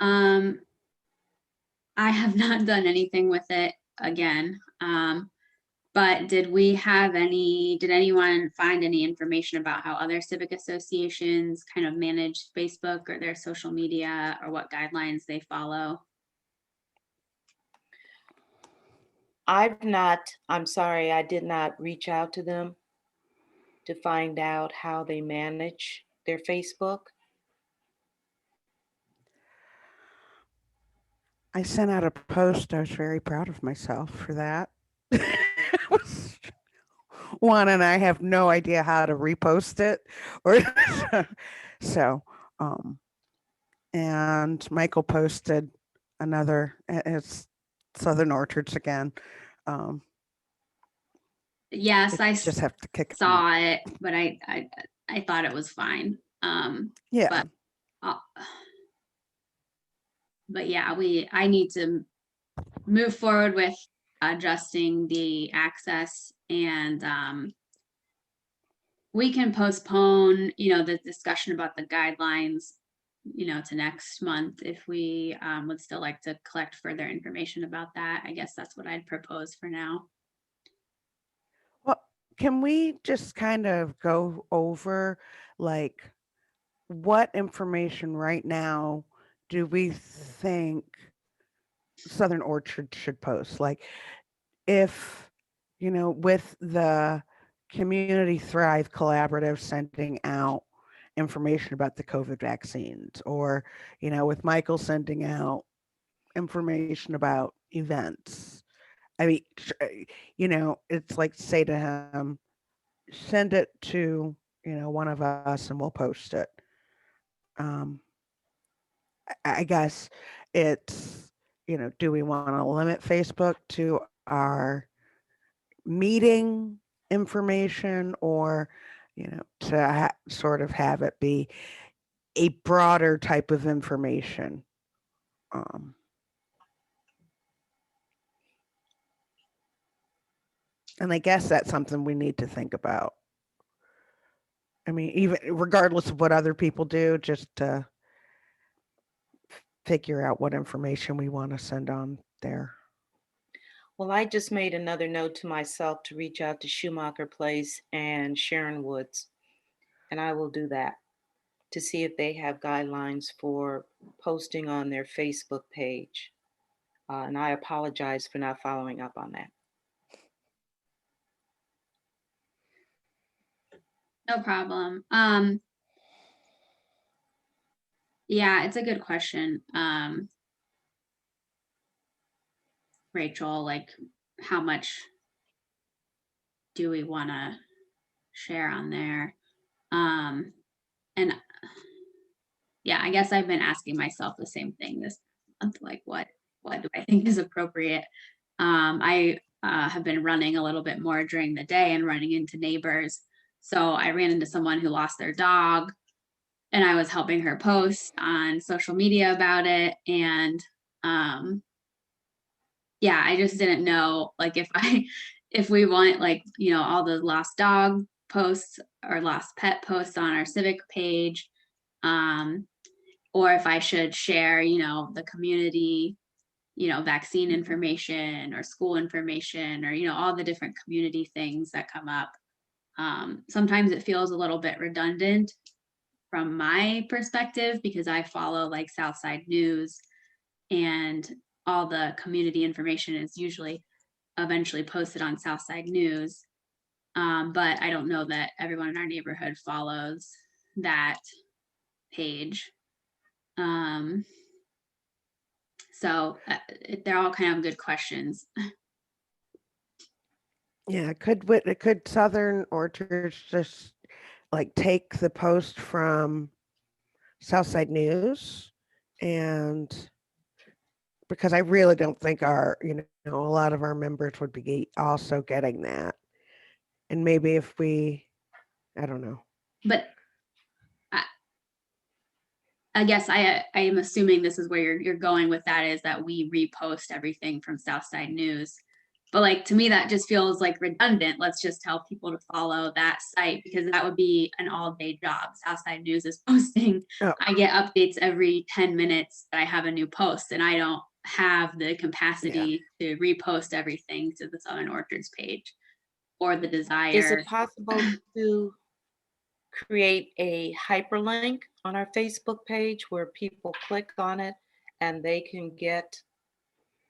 I have not done anything with it again. But did anyone find any information about how other civic associations kind of manage Facebook or their social media or what guidelines they follow? I'm sorry, I did not reach out to them to find out how they manage their Facebook. I sent out a post. I was very proud of myself for that. One, and I have no idea how to repost it, or so. And Michael posted another. It's Southern Orchards again. Yes, I just have to kick it. saw it, but I thought it was fine. Yeah. uh, but yeah, I need to move forward with adjusting the access, and we can postpone, the discussion about the guidelines, to next month if we would still like to collect further information about that. I guess that's what I'd propose for now. Well, can we just kind of go over like what information right now do we think Southern Orchard should post? Like if, with the Community Thrive Collaborative sending out information about the COVID vaccines, or, with Michael sending out information about events. I mean, it's like say to him, send it to, one of us and we'll post it. I guess it's, do we want to limit Facebook to our meeting information, or, to sort of have it be a broader type of information? And I guess that's something we need to think about. I mean, even regardless of what other people do, just to figure out what information we want to send on there. Well, I just made another note to myself to reach out to Schumacher Place and Sharon Woods, and I will do that to see if they have guidelines for posting on their Facebook page. And I apologize for not following up on that. No problem. Yeah, it's a good question. Rachel, like how much do we want to share on there? And yeah, I guess I've been asking myself the same thing this month, like what do I think is appropriate? I have been running a little bit more during the day and running into neighbors. So I ran into someone who lost their dog, and I was helping her post on social media about it. And yeah, I just didn't know, like, if we want, like, all the lost dog posts or lost pet posts on our civic page, or if I should share, the community, vaccine information or school information, or, all the different community things that come up. Sometimes it feels a little bit redundant from my perspective, because I follow like Southside News, and all the community information is usually eventually posted on Southside News. But I don't know that everyone in our neighborhood follows that page. So they're all kind of good questions. Yeah, could Southern Orchards just like take the post from Southside News, and because I really don't think our, a lot of our members would be also getting that. And maybe if I don't know. But I guess I am assuming this is where you're going with that, is that we repost everything from Southside News. But like, to me, that just feels like redundant. Let's just tell people to follow that site, because that would be an all-day job. Southside News is posting. Oh. I get updates every 10 minutes that I have a new post, and I don't have the capacity to repost everything to the Southern Orchards page, or the desire. Is it possible to create a hyperlink on our Facebook page where people click on it and they can get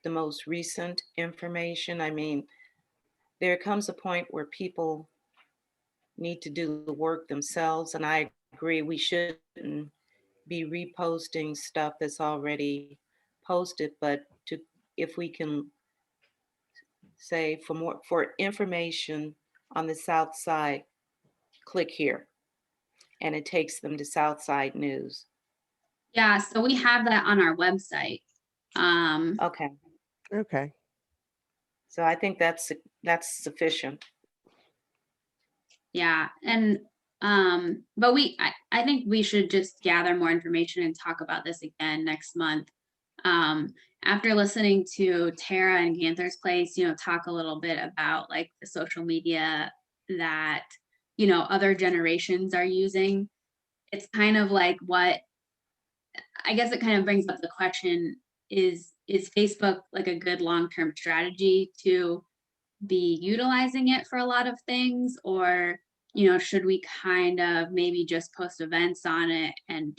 the most recent information? I mean, there comes a point where people need to do the work themselves, and I agree we shouldn't be reposting stuff that's already posted, but if we can say for information on the South Side, click here, and it takes them to Southside News. Yeah, so we have that on our website. Okay. So I think that's sufficient. Yeah, and But I think we should just gather more information and talk about this again next month. After listening to Tara and Ganther's Place, talk a little bit about like the social media that, other generations are using. It's kind of like I guess it kind of brings up the question, is Facebook like a good long-term strategy to be utilizing it for a lot of things? Or, should we kind of maybe just post events on it and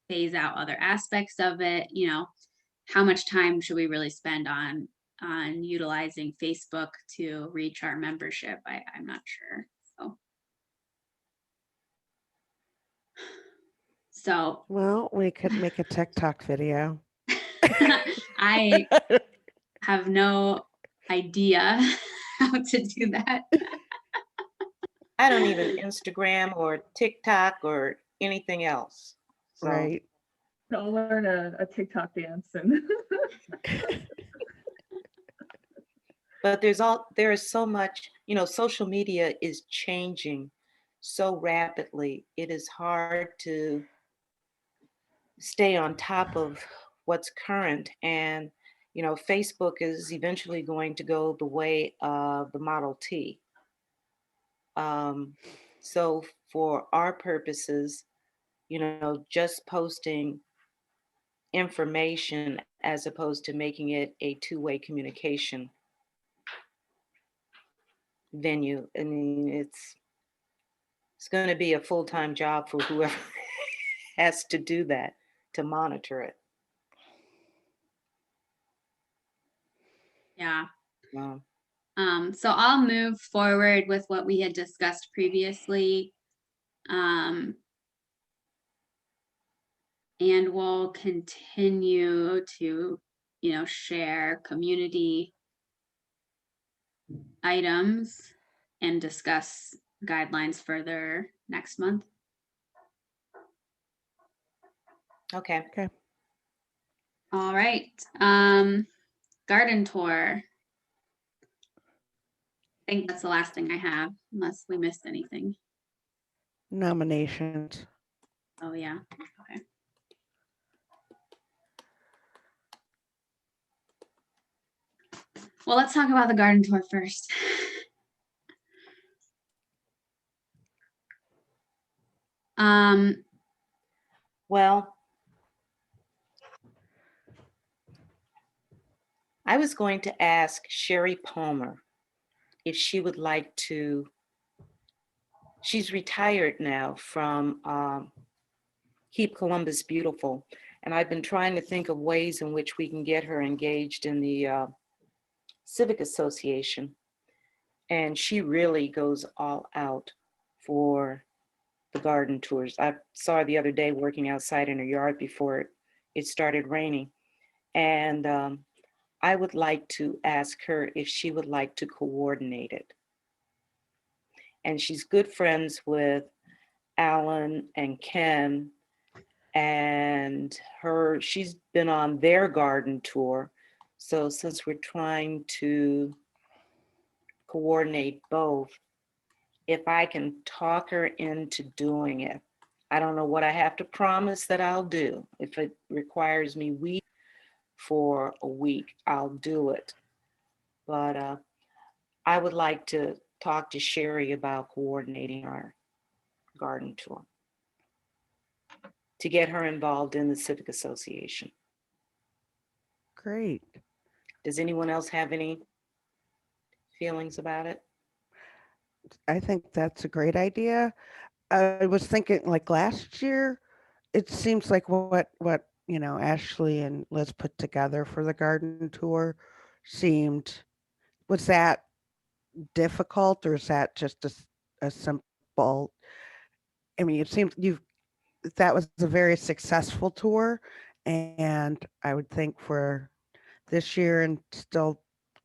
phase out other aspects of it? How much time should we really spend on utilizing Facebook to reach our membership? I'm not sure. So Well, we could make a TikTok video. I have no idea how to do that. I don't even Instagram or TikTok or anything else. So, Right. I'll learn a TikTok dance and but there is so much, social media is changing so rapidly. It is hard to stay on top of what's current. And, Facebook is eventually going to go the way of the Model T. So for our purposes, just posting information as opposed to making it a two-way communication venue. I mean, it's going to be a full-time job for whoever has to do that, to monitor it. Yeah. Um, So I'll move forward with what we had discussed previously. And we'll continue to, share community items and discuss guidelines further next month. okay. Okay. All right. Garden tour. I think that's the last thing I have, unless we missed anything. Nominations. Oh, yeah. Okay. Well, let's talk about the garden tour first. Well, I was going to ask Sherry Palmer if she would like to. She's retired now from Keep Columbus Beautiful. And I've been trying to think of ways in which we can get her engaged in the Civic Association. And she really goes all out for the garden tours. I saw her the other day working outside in her yard before it started raining. And I would like to ask her if she would like to coordinate it. And she's good friends with Alan and Ken, and she's been on their garden tour. So since we're trying to coordinate both, if I can talk her into doing it. I don't know what I have to promise that I'll do. If it requires me for a week, I'll do it. But I would like to talk to Sherry about coordinating our garden tour to get her involved in the Civic Association. Great. Does anyone else have any feelings about it? I think that's a great idea. I was thinking like last year, it seems like what Ashley and Liz put together for the garden tour was that difficult, or is that just a simple, I mean, it seems that was a very successful tour, and I would think for this year and still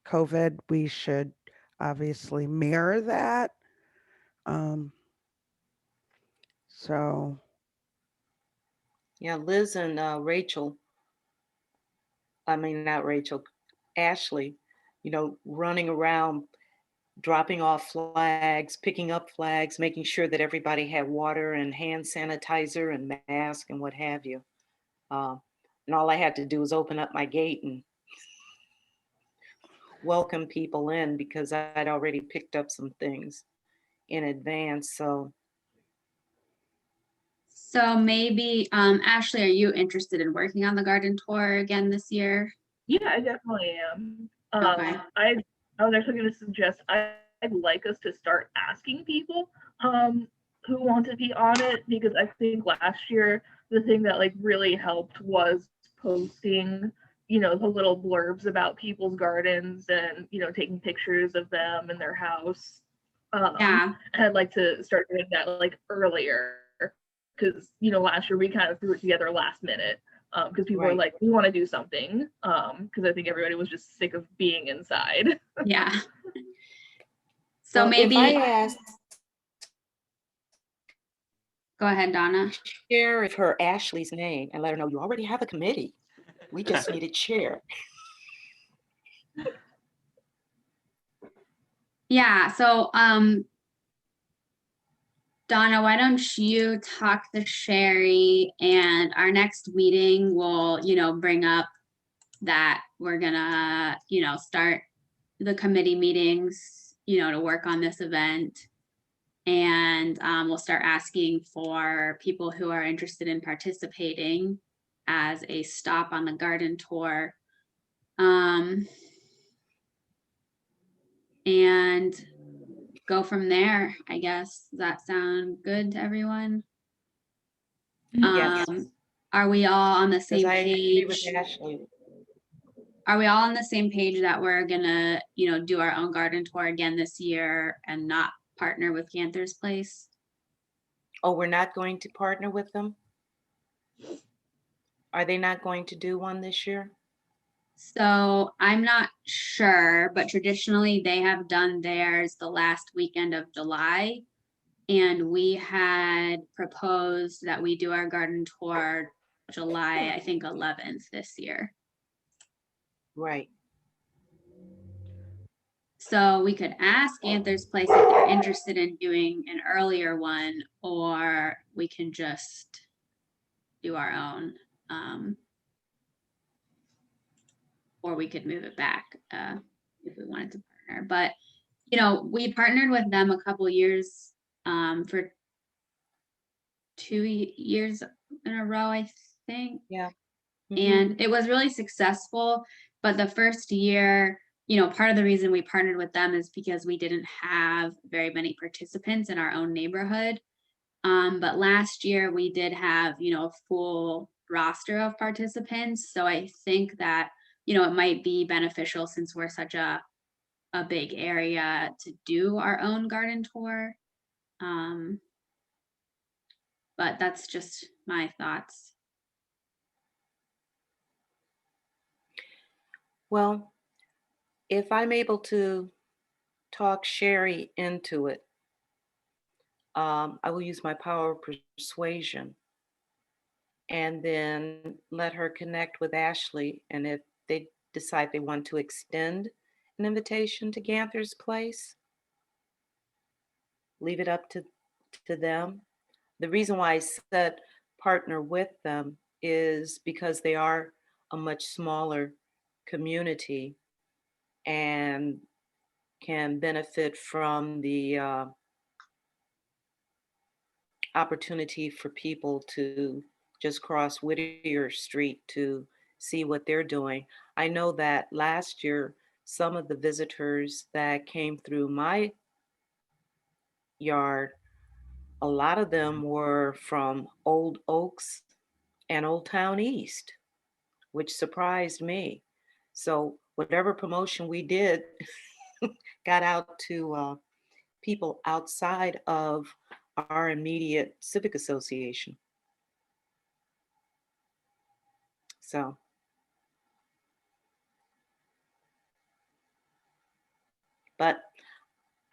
COVID, we should obviously mirror that. So Yeah, Liz and not Rachel, Ashley, running around dropping off flags, picking up flags, making sure that everybody had water and hand sanitizer and mask and what have you. And all I had to do was open up my gate and welcome people in because I'd already picked up some things in advance. So maybe, Ashley, are you interested in working on the garden tour again this year? Yeah, I definitely am. Okay. I was actually going to suggest I'd like us to start asking people who want to be on it, because I think last year the thing that like really helped was posting, you know, the little blurbs about people's gardens and, you know, taking pictures of them and their house. Yeah, And I'd like to start doing that like earlier, because, you know, last year we kind of threw it together last minute. Because people were Right. like, we want to do something. Because I think everybody was just sick of being inside. yeah. So well, maybe, if I asked go ahead, Donna. Chair of her Ashley's name and let her know you already have a committee. We just need a chair. Yeah, so, Donna, why don't you talk to Sherry, and our next meeting will, you know, bring up that we're gonna, you know, start the committee meetings, you know, to work on this event. And we'll start asking for people who are interested in participating as a stop on the garden tour. And go from there, I guess. Does that sound good to everyone? Yes. Are we all on the Because same I agree with page? Ashley. Are we all on the same page that we're gonna, you know, do our own garden tour again this year and not partner with Ganther's Place? Oh, we're not going to partner with them? Are they not going to do one this year? So I'm not sure, but traditionally they have done theirs the last weekend of July. And we had proposed that we do our garden tour July, I think 11th this year. Right. So we could ask Ganther's Place if they're interested in doing an earlier one, or we can just do our own. Or we could move it back if we wanted to partner. But, you know, we partnered with them a couple years for 2 years in a row, I think. Yeah. And it was really successful. But the first year, you know, part of the reason we partnered with them is because we didn't have very many participants in our own neighborhood. But last year we did have, you know, a full roster of participants. So I think that, you know, it might be beneficial since we're such a big area to do our own garden tour. But that's just my thoughts. Well, if I'm able to talk Sherry into it, I will use my power of persuasion and then let her connect with Ashley. And if they decide they want to extend an invitation to Ganther's Place, leave it up to them. The reason why I said partner with them is because they are a much smaller community and can benefit from the opportunity for people to just cross Whittier Street to see what they're doing. I know that last year, some of the visitors that came through my yard, a lot of them were from Old Oaks and Old Town East, which surprised me. So whatever promotion we did got out to people outside of our immediate civic association. So, but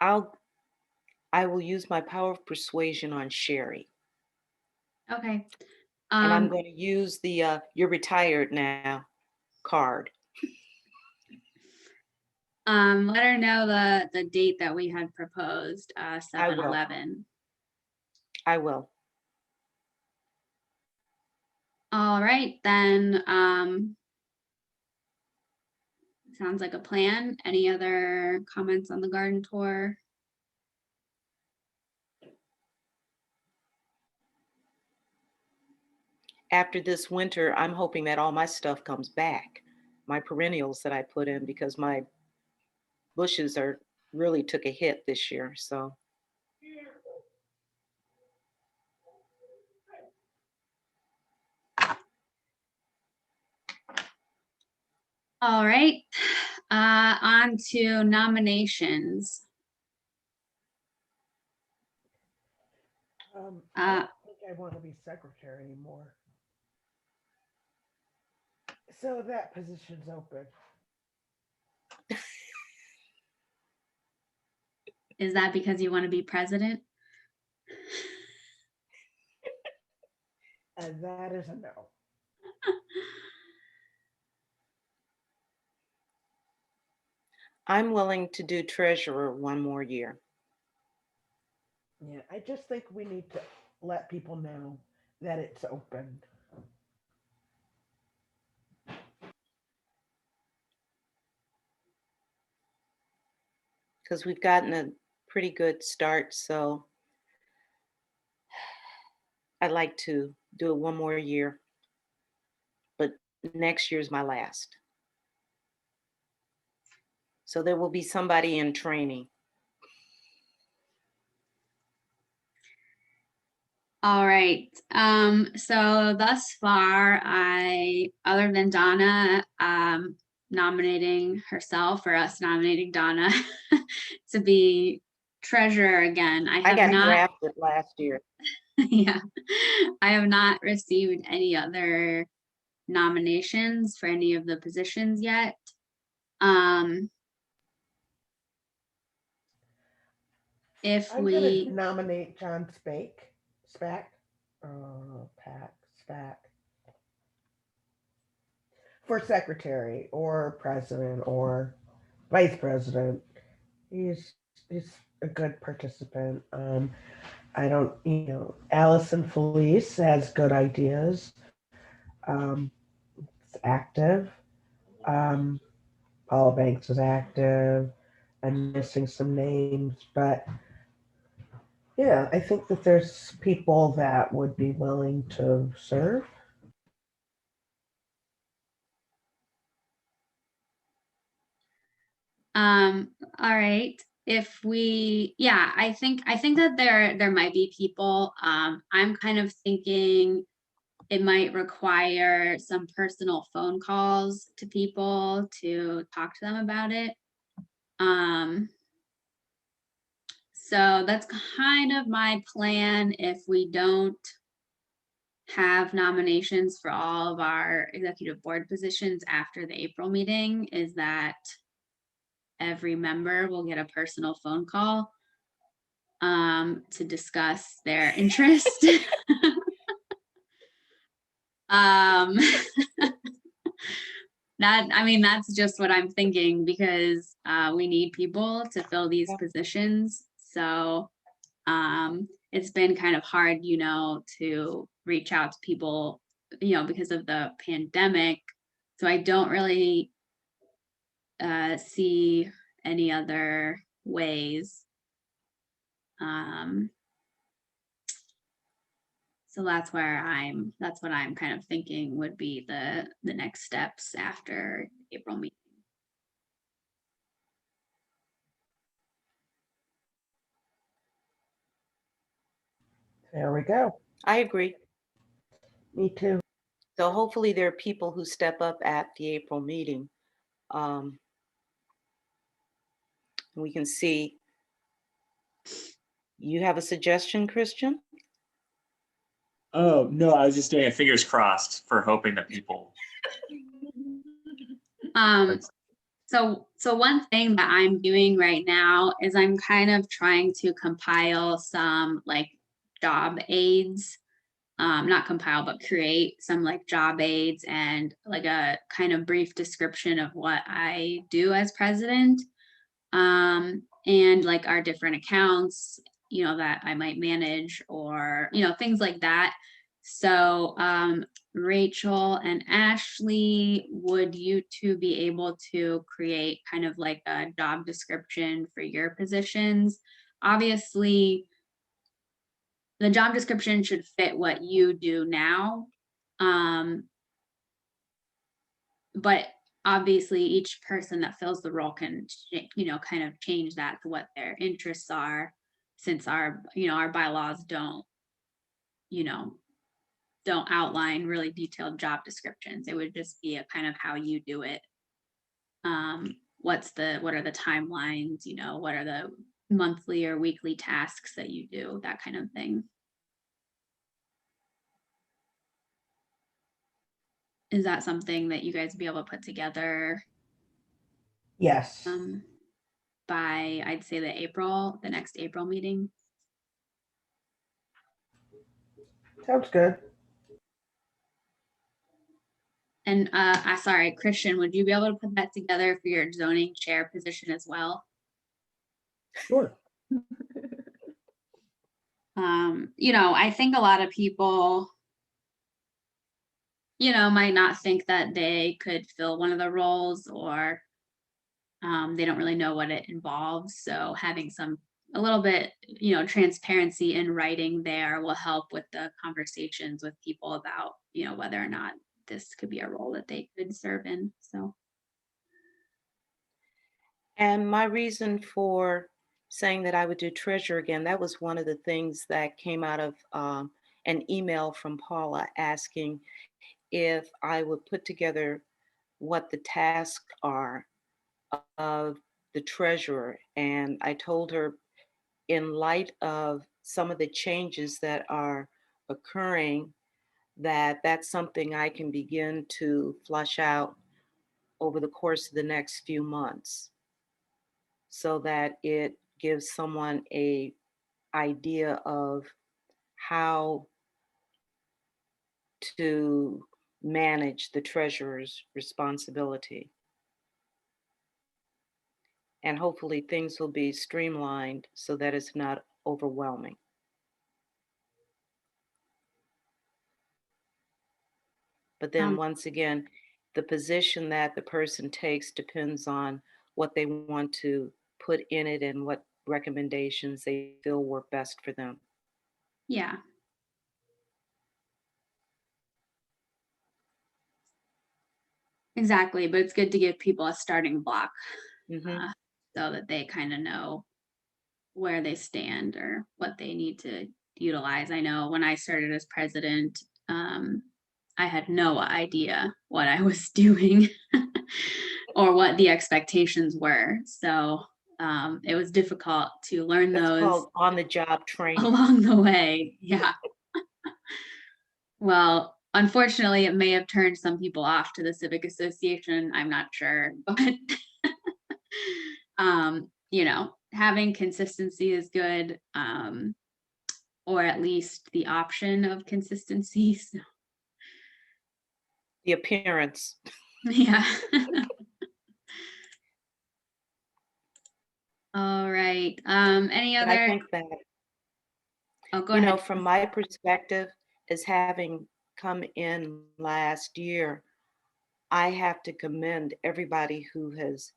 I will use my power of persuasion on Sherry. Okay. And I'm going to use the you're retired now card. Let her know the date that we had proposed, I 7/11. I will. All right, then, sounds like a plan. Any other comments on the garden tour? After this winter, I'm hoping that all my stuff comes back, my perennials that I put in, because my bushes are really took a hit this year. So All right, on to nominations. I don't think I want to be secretary anymore. So that position's open. Is that because you want to be president? And that is a no. I'm willing to do treasurer one more year. Yeah, I just think we need to let people know that it's open. Because we've gotten a pretty good start. So I'd like to do it one more year, but next year's my last. So there will be somebody in training. All right, so thus far, other than Donna, nominating herself or us nominating Donna to be treasurer again, I I have got not, drafted last year. yeah, I have not received any other nominations for any of the positions yet. If I'm we, gonna nominate John Spack, for secretary or president or vice president. He's a good participant. I don't, Allison Felice has good ideas. It's active. Paula Banks is active. I'm missing some names, but yeah, I think that there's people that would be willing to serve. all right, if we, yeah, I think that there might be people, I'm kind of thinking it might require some personal phone calls to people to talk to them about it. So that's kind of my plan if we don't have nominations for all of our executive board positions after the April meeting, is that every member will get a personal phone call to discuss their interest. That's just what I'm thinking, because we need people to fill these positions. So it's been kind of hard, to reach out to people, because of the pandemic. So I don't really see any other ways. So that's what I'm kind of thinking would be the next steps after April meeting. There we go. I agree. Me too. So hopefully there are people who step up at the April meeting. We can see. You have a suggestion, Christian? Oh, no, I was just doing a fingers crossed for hoping that people. So one thing that I'm doing right now is I'm kind of trying to compile some like job aids, not compile, but create some like job aids and like a kind of brief description of what I do as president. and like our different accounts, you know, that I might manage, or, you know, things like that. So, Rachel and Ashley, would you two be able to create kind of like a job description for your positions? Obviously, the job description should fit what you do now. But obviously each person that fills the role can, you know, kind of change that to what their interests are, since our, you know, our bylaws don't, you know, don't outline really detailed job descriptions. It would just be a kind of how you do it. What are the timelines, you know, what are the monthly or weekly tasks that you do, that kind of thing. Is that something that you guys would be able to put together Yes. by, I'd say the next April meeting? Sounds good. And sorry, Christian, would you be able to put that together for your zoning chair position as well? Sure. You know, I think a lot of people, you know, might not think that they could fill one of the roles, or they don't really know what it involves. So having a little bit, you know, transparency in writing there will help with the conversations with people about, you know, whether or not this could be a role that they could serve in. So. And my reason for saying that I would do treasurer again, that was one of the things that came out of an email from Paula asking if I would put together what the tasks are of the treasurer. And I told her, in light of some of the changes that are occurring, that that's something I can begin to flush out over the course of the next few months, so that it gives someone a idea of how to manage the treasurer's responsibility. And hopefully things will be streamlined so that it's not overwhelming. But then once again, the position that the person takes depends on what they want to put in it and what recommendations they feel work best for them. Yeah. Exactly, but it's good to give people a starting block, Mhm. so that they kind of know where they stand or what they need to utilize. I know when I started as president, I had no idea what I was doing or what the expectations were. So it was difficult to learn That's those called on-the-job training. along the way. Yeah. Well, unfortunately, it may have turned some people off to the Civic Association. I'm not sure, but you know, having consistency is good, or at least the option of consistency. So, The appearance. yeah. All right. Any But I other? think that, Oh, go you ahead. know, from my perspective, as having come in last year, I have to commend everybody who has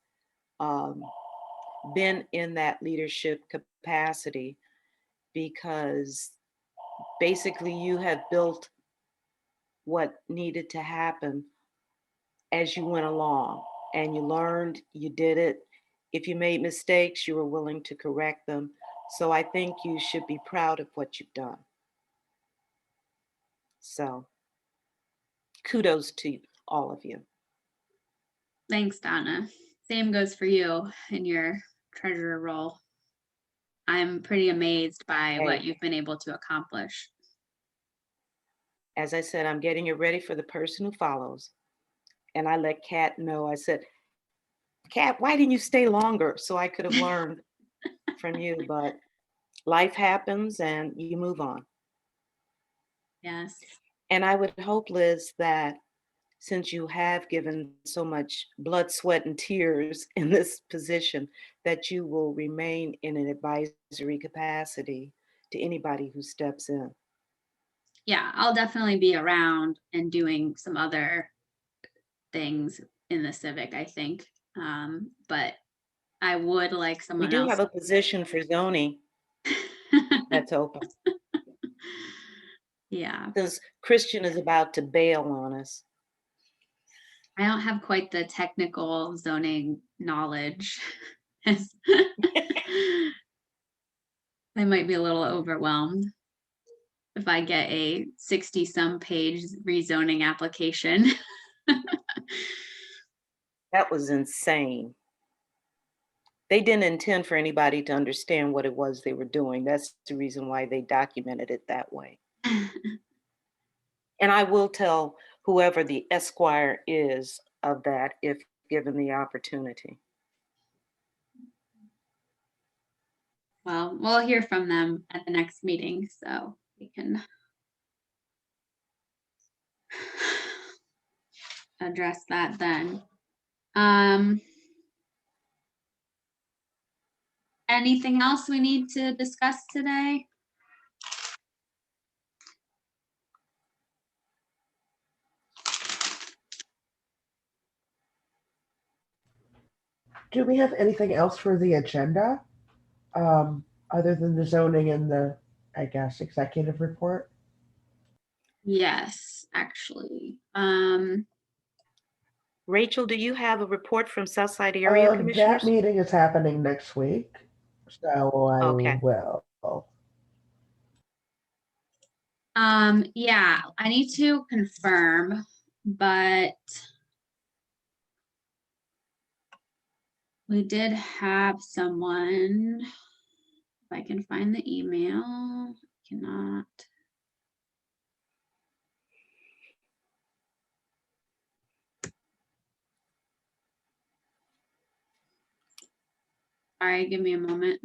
been in that leadership capacity, because basically you have built what needed to happen as you went along, and you learned, you did it. If you made mistakes, you were willing to correct them. So I think you should be proud of what you've done. So kudos to all of you. Thanks, Donna. Same goes for you in your treasurer role. I'm pretty amazed by what Hey, you've been able to accomplish. as I said, I'm getting it ready for the person who follows. And I let Kat know, I said, Kat, why didn't you stay longer so I could have learned from you? But life happens and you move on. Yes. And I would hope, Liz, that since you have given so much blood, sweat, and tears in this position, that you will remain in an advisory capacity to anybody who steps in. Yeah, I'll definitely be around and doing some other things in the civic, I think. But I would like We someone do else. have a position for zoning that's open, Yeah, because Christian is about to bail on us. I don't have quite the technical zoning knowledge. I might be a little overwhelmed if I get a 60-some page rezoning application. That was insane. They didn't intend for anybody to understand what it was they were doing. That's the reason why they documented it that way. And I will tell whoever the esquire is of that if given the opportunity. Well, we'll hear from them at the next meeting, so we can address that then. Anything else we need to discuss today? Do we have anything else for the agenda? Other than the zoning and the, I guess, executive report? Yes, actually. Rachel, do you have a report from Southside Area That Commissioners? meeting is happening next week, so I Okay. will. Yeah, I need to confirm, but we did have someone, if I can find the email, cannot. All right, give me a moment.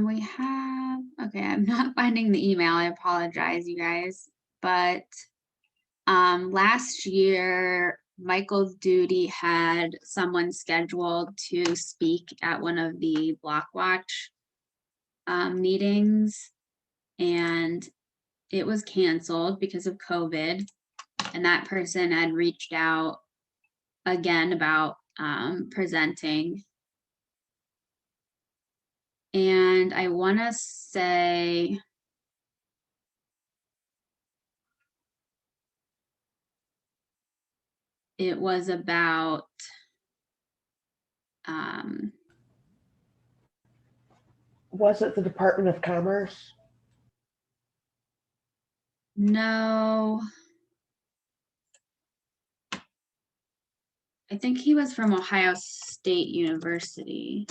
We have, okay, I'm not finding the email. I apologize, you guys. But last year, Michael Duty had someone scheduled to speak at one of the Block Watch meetings, and it was canceled because of COVID. And that person had reached out again about presenting. And I want to say it was about Was it the Department of Commerce? no, I think he was from Ohio State University.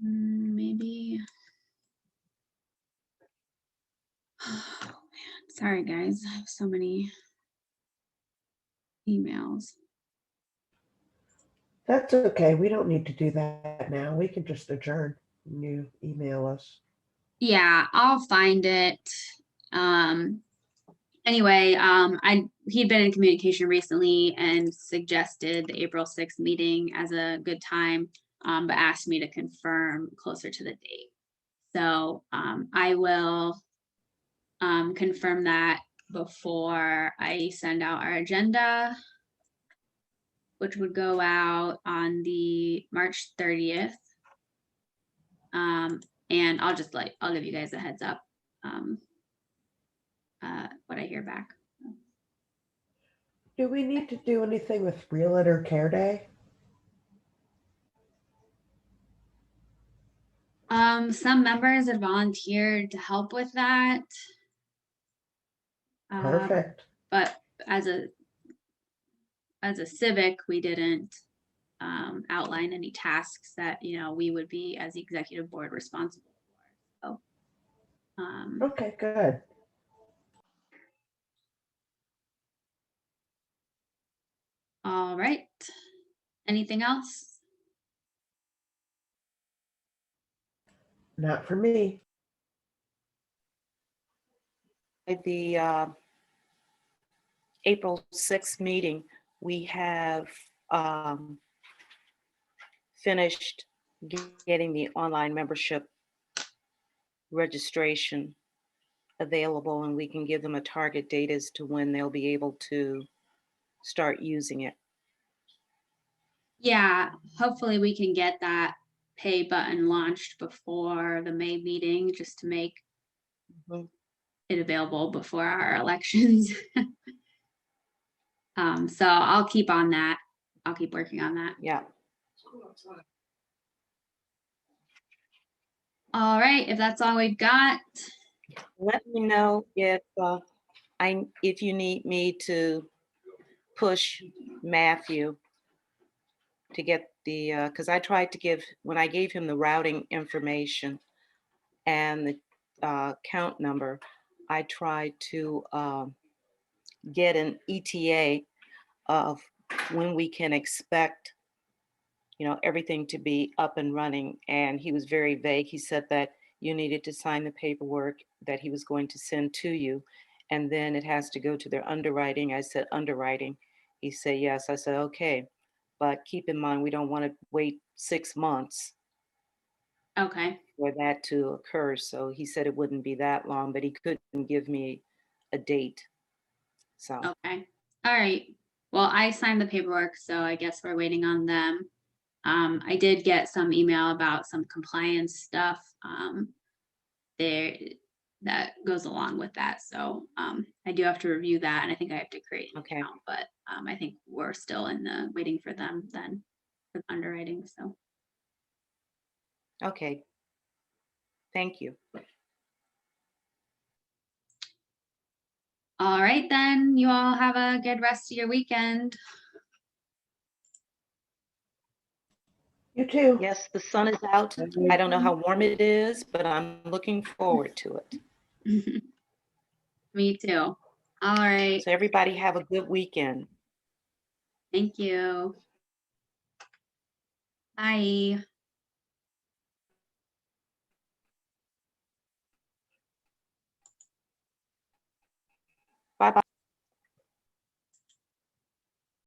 Maybe. Oh, man. Sorry, guys. I have so many emails. That's okay. We don't need to do that now. We can just adjourn. You email us. Yeah, I'll find it. Anyway, he'd been in communication recently and suggested the April 6th meeting as a good time, but asked me to confirm closer to the date. So I will confirm that before I send out our agenda, which would go out on the March 30th. And I'll give you guys a heads up, what I hear back. Do we need to do anything with Realtor Care Day? Some members have volunteered to help with that. Perfect. But as a civic, we didn't outline any tasks that, we would be as the executive board responsible for. So, Okay, good. all right. Anything else? Not for me. At the April 6th meeting, we have finished getting the online membership registration available, and we can give them a target date as to when they'll be able to start using it. Yeah, hopefully we can get that pay button launched before the May meeting, just to make Mhm. it available before our elections. So I'll keep on that. I'll keep working on that. Yeah. All right, if that's all we've got. Let me know if you need me to push Matthew to get the, because I tried to when I gave him the routing information and the count number, I tried to get an ETA of when we can expect, everything to be up and running. And he was very vague. He said that you needed to sign the paperwork that he was going to send to you, and then it has to go to their underwriting. I said, underwriting? He said, yes. I said, okay. But keep in mind, we don't want to wait 6 months Okay. for that to occur. So he said it wouldn't be that long, but he couldn't give me a date. So, Okay. All right. Well, I signed the paperwork, so I guess we're waiting on them. I did get some email about some compliance stuff there that goes along with that. So I do have to review that, and I think I have to create an Okay. account, but I think we're still in the waiting for them then for underwriting. So okay. Thank you. all right, then you all have a good rest of your weekend. You too. Yes, the sun is out. I don't know how warm it is, but I'm looking forward to it. Me too. All right. So everybody have a good weekend. Thank you. Bye. Bye-bye.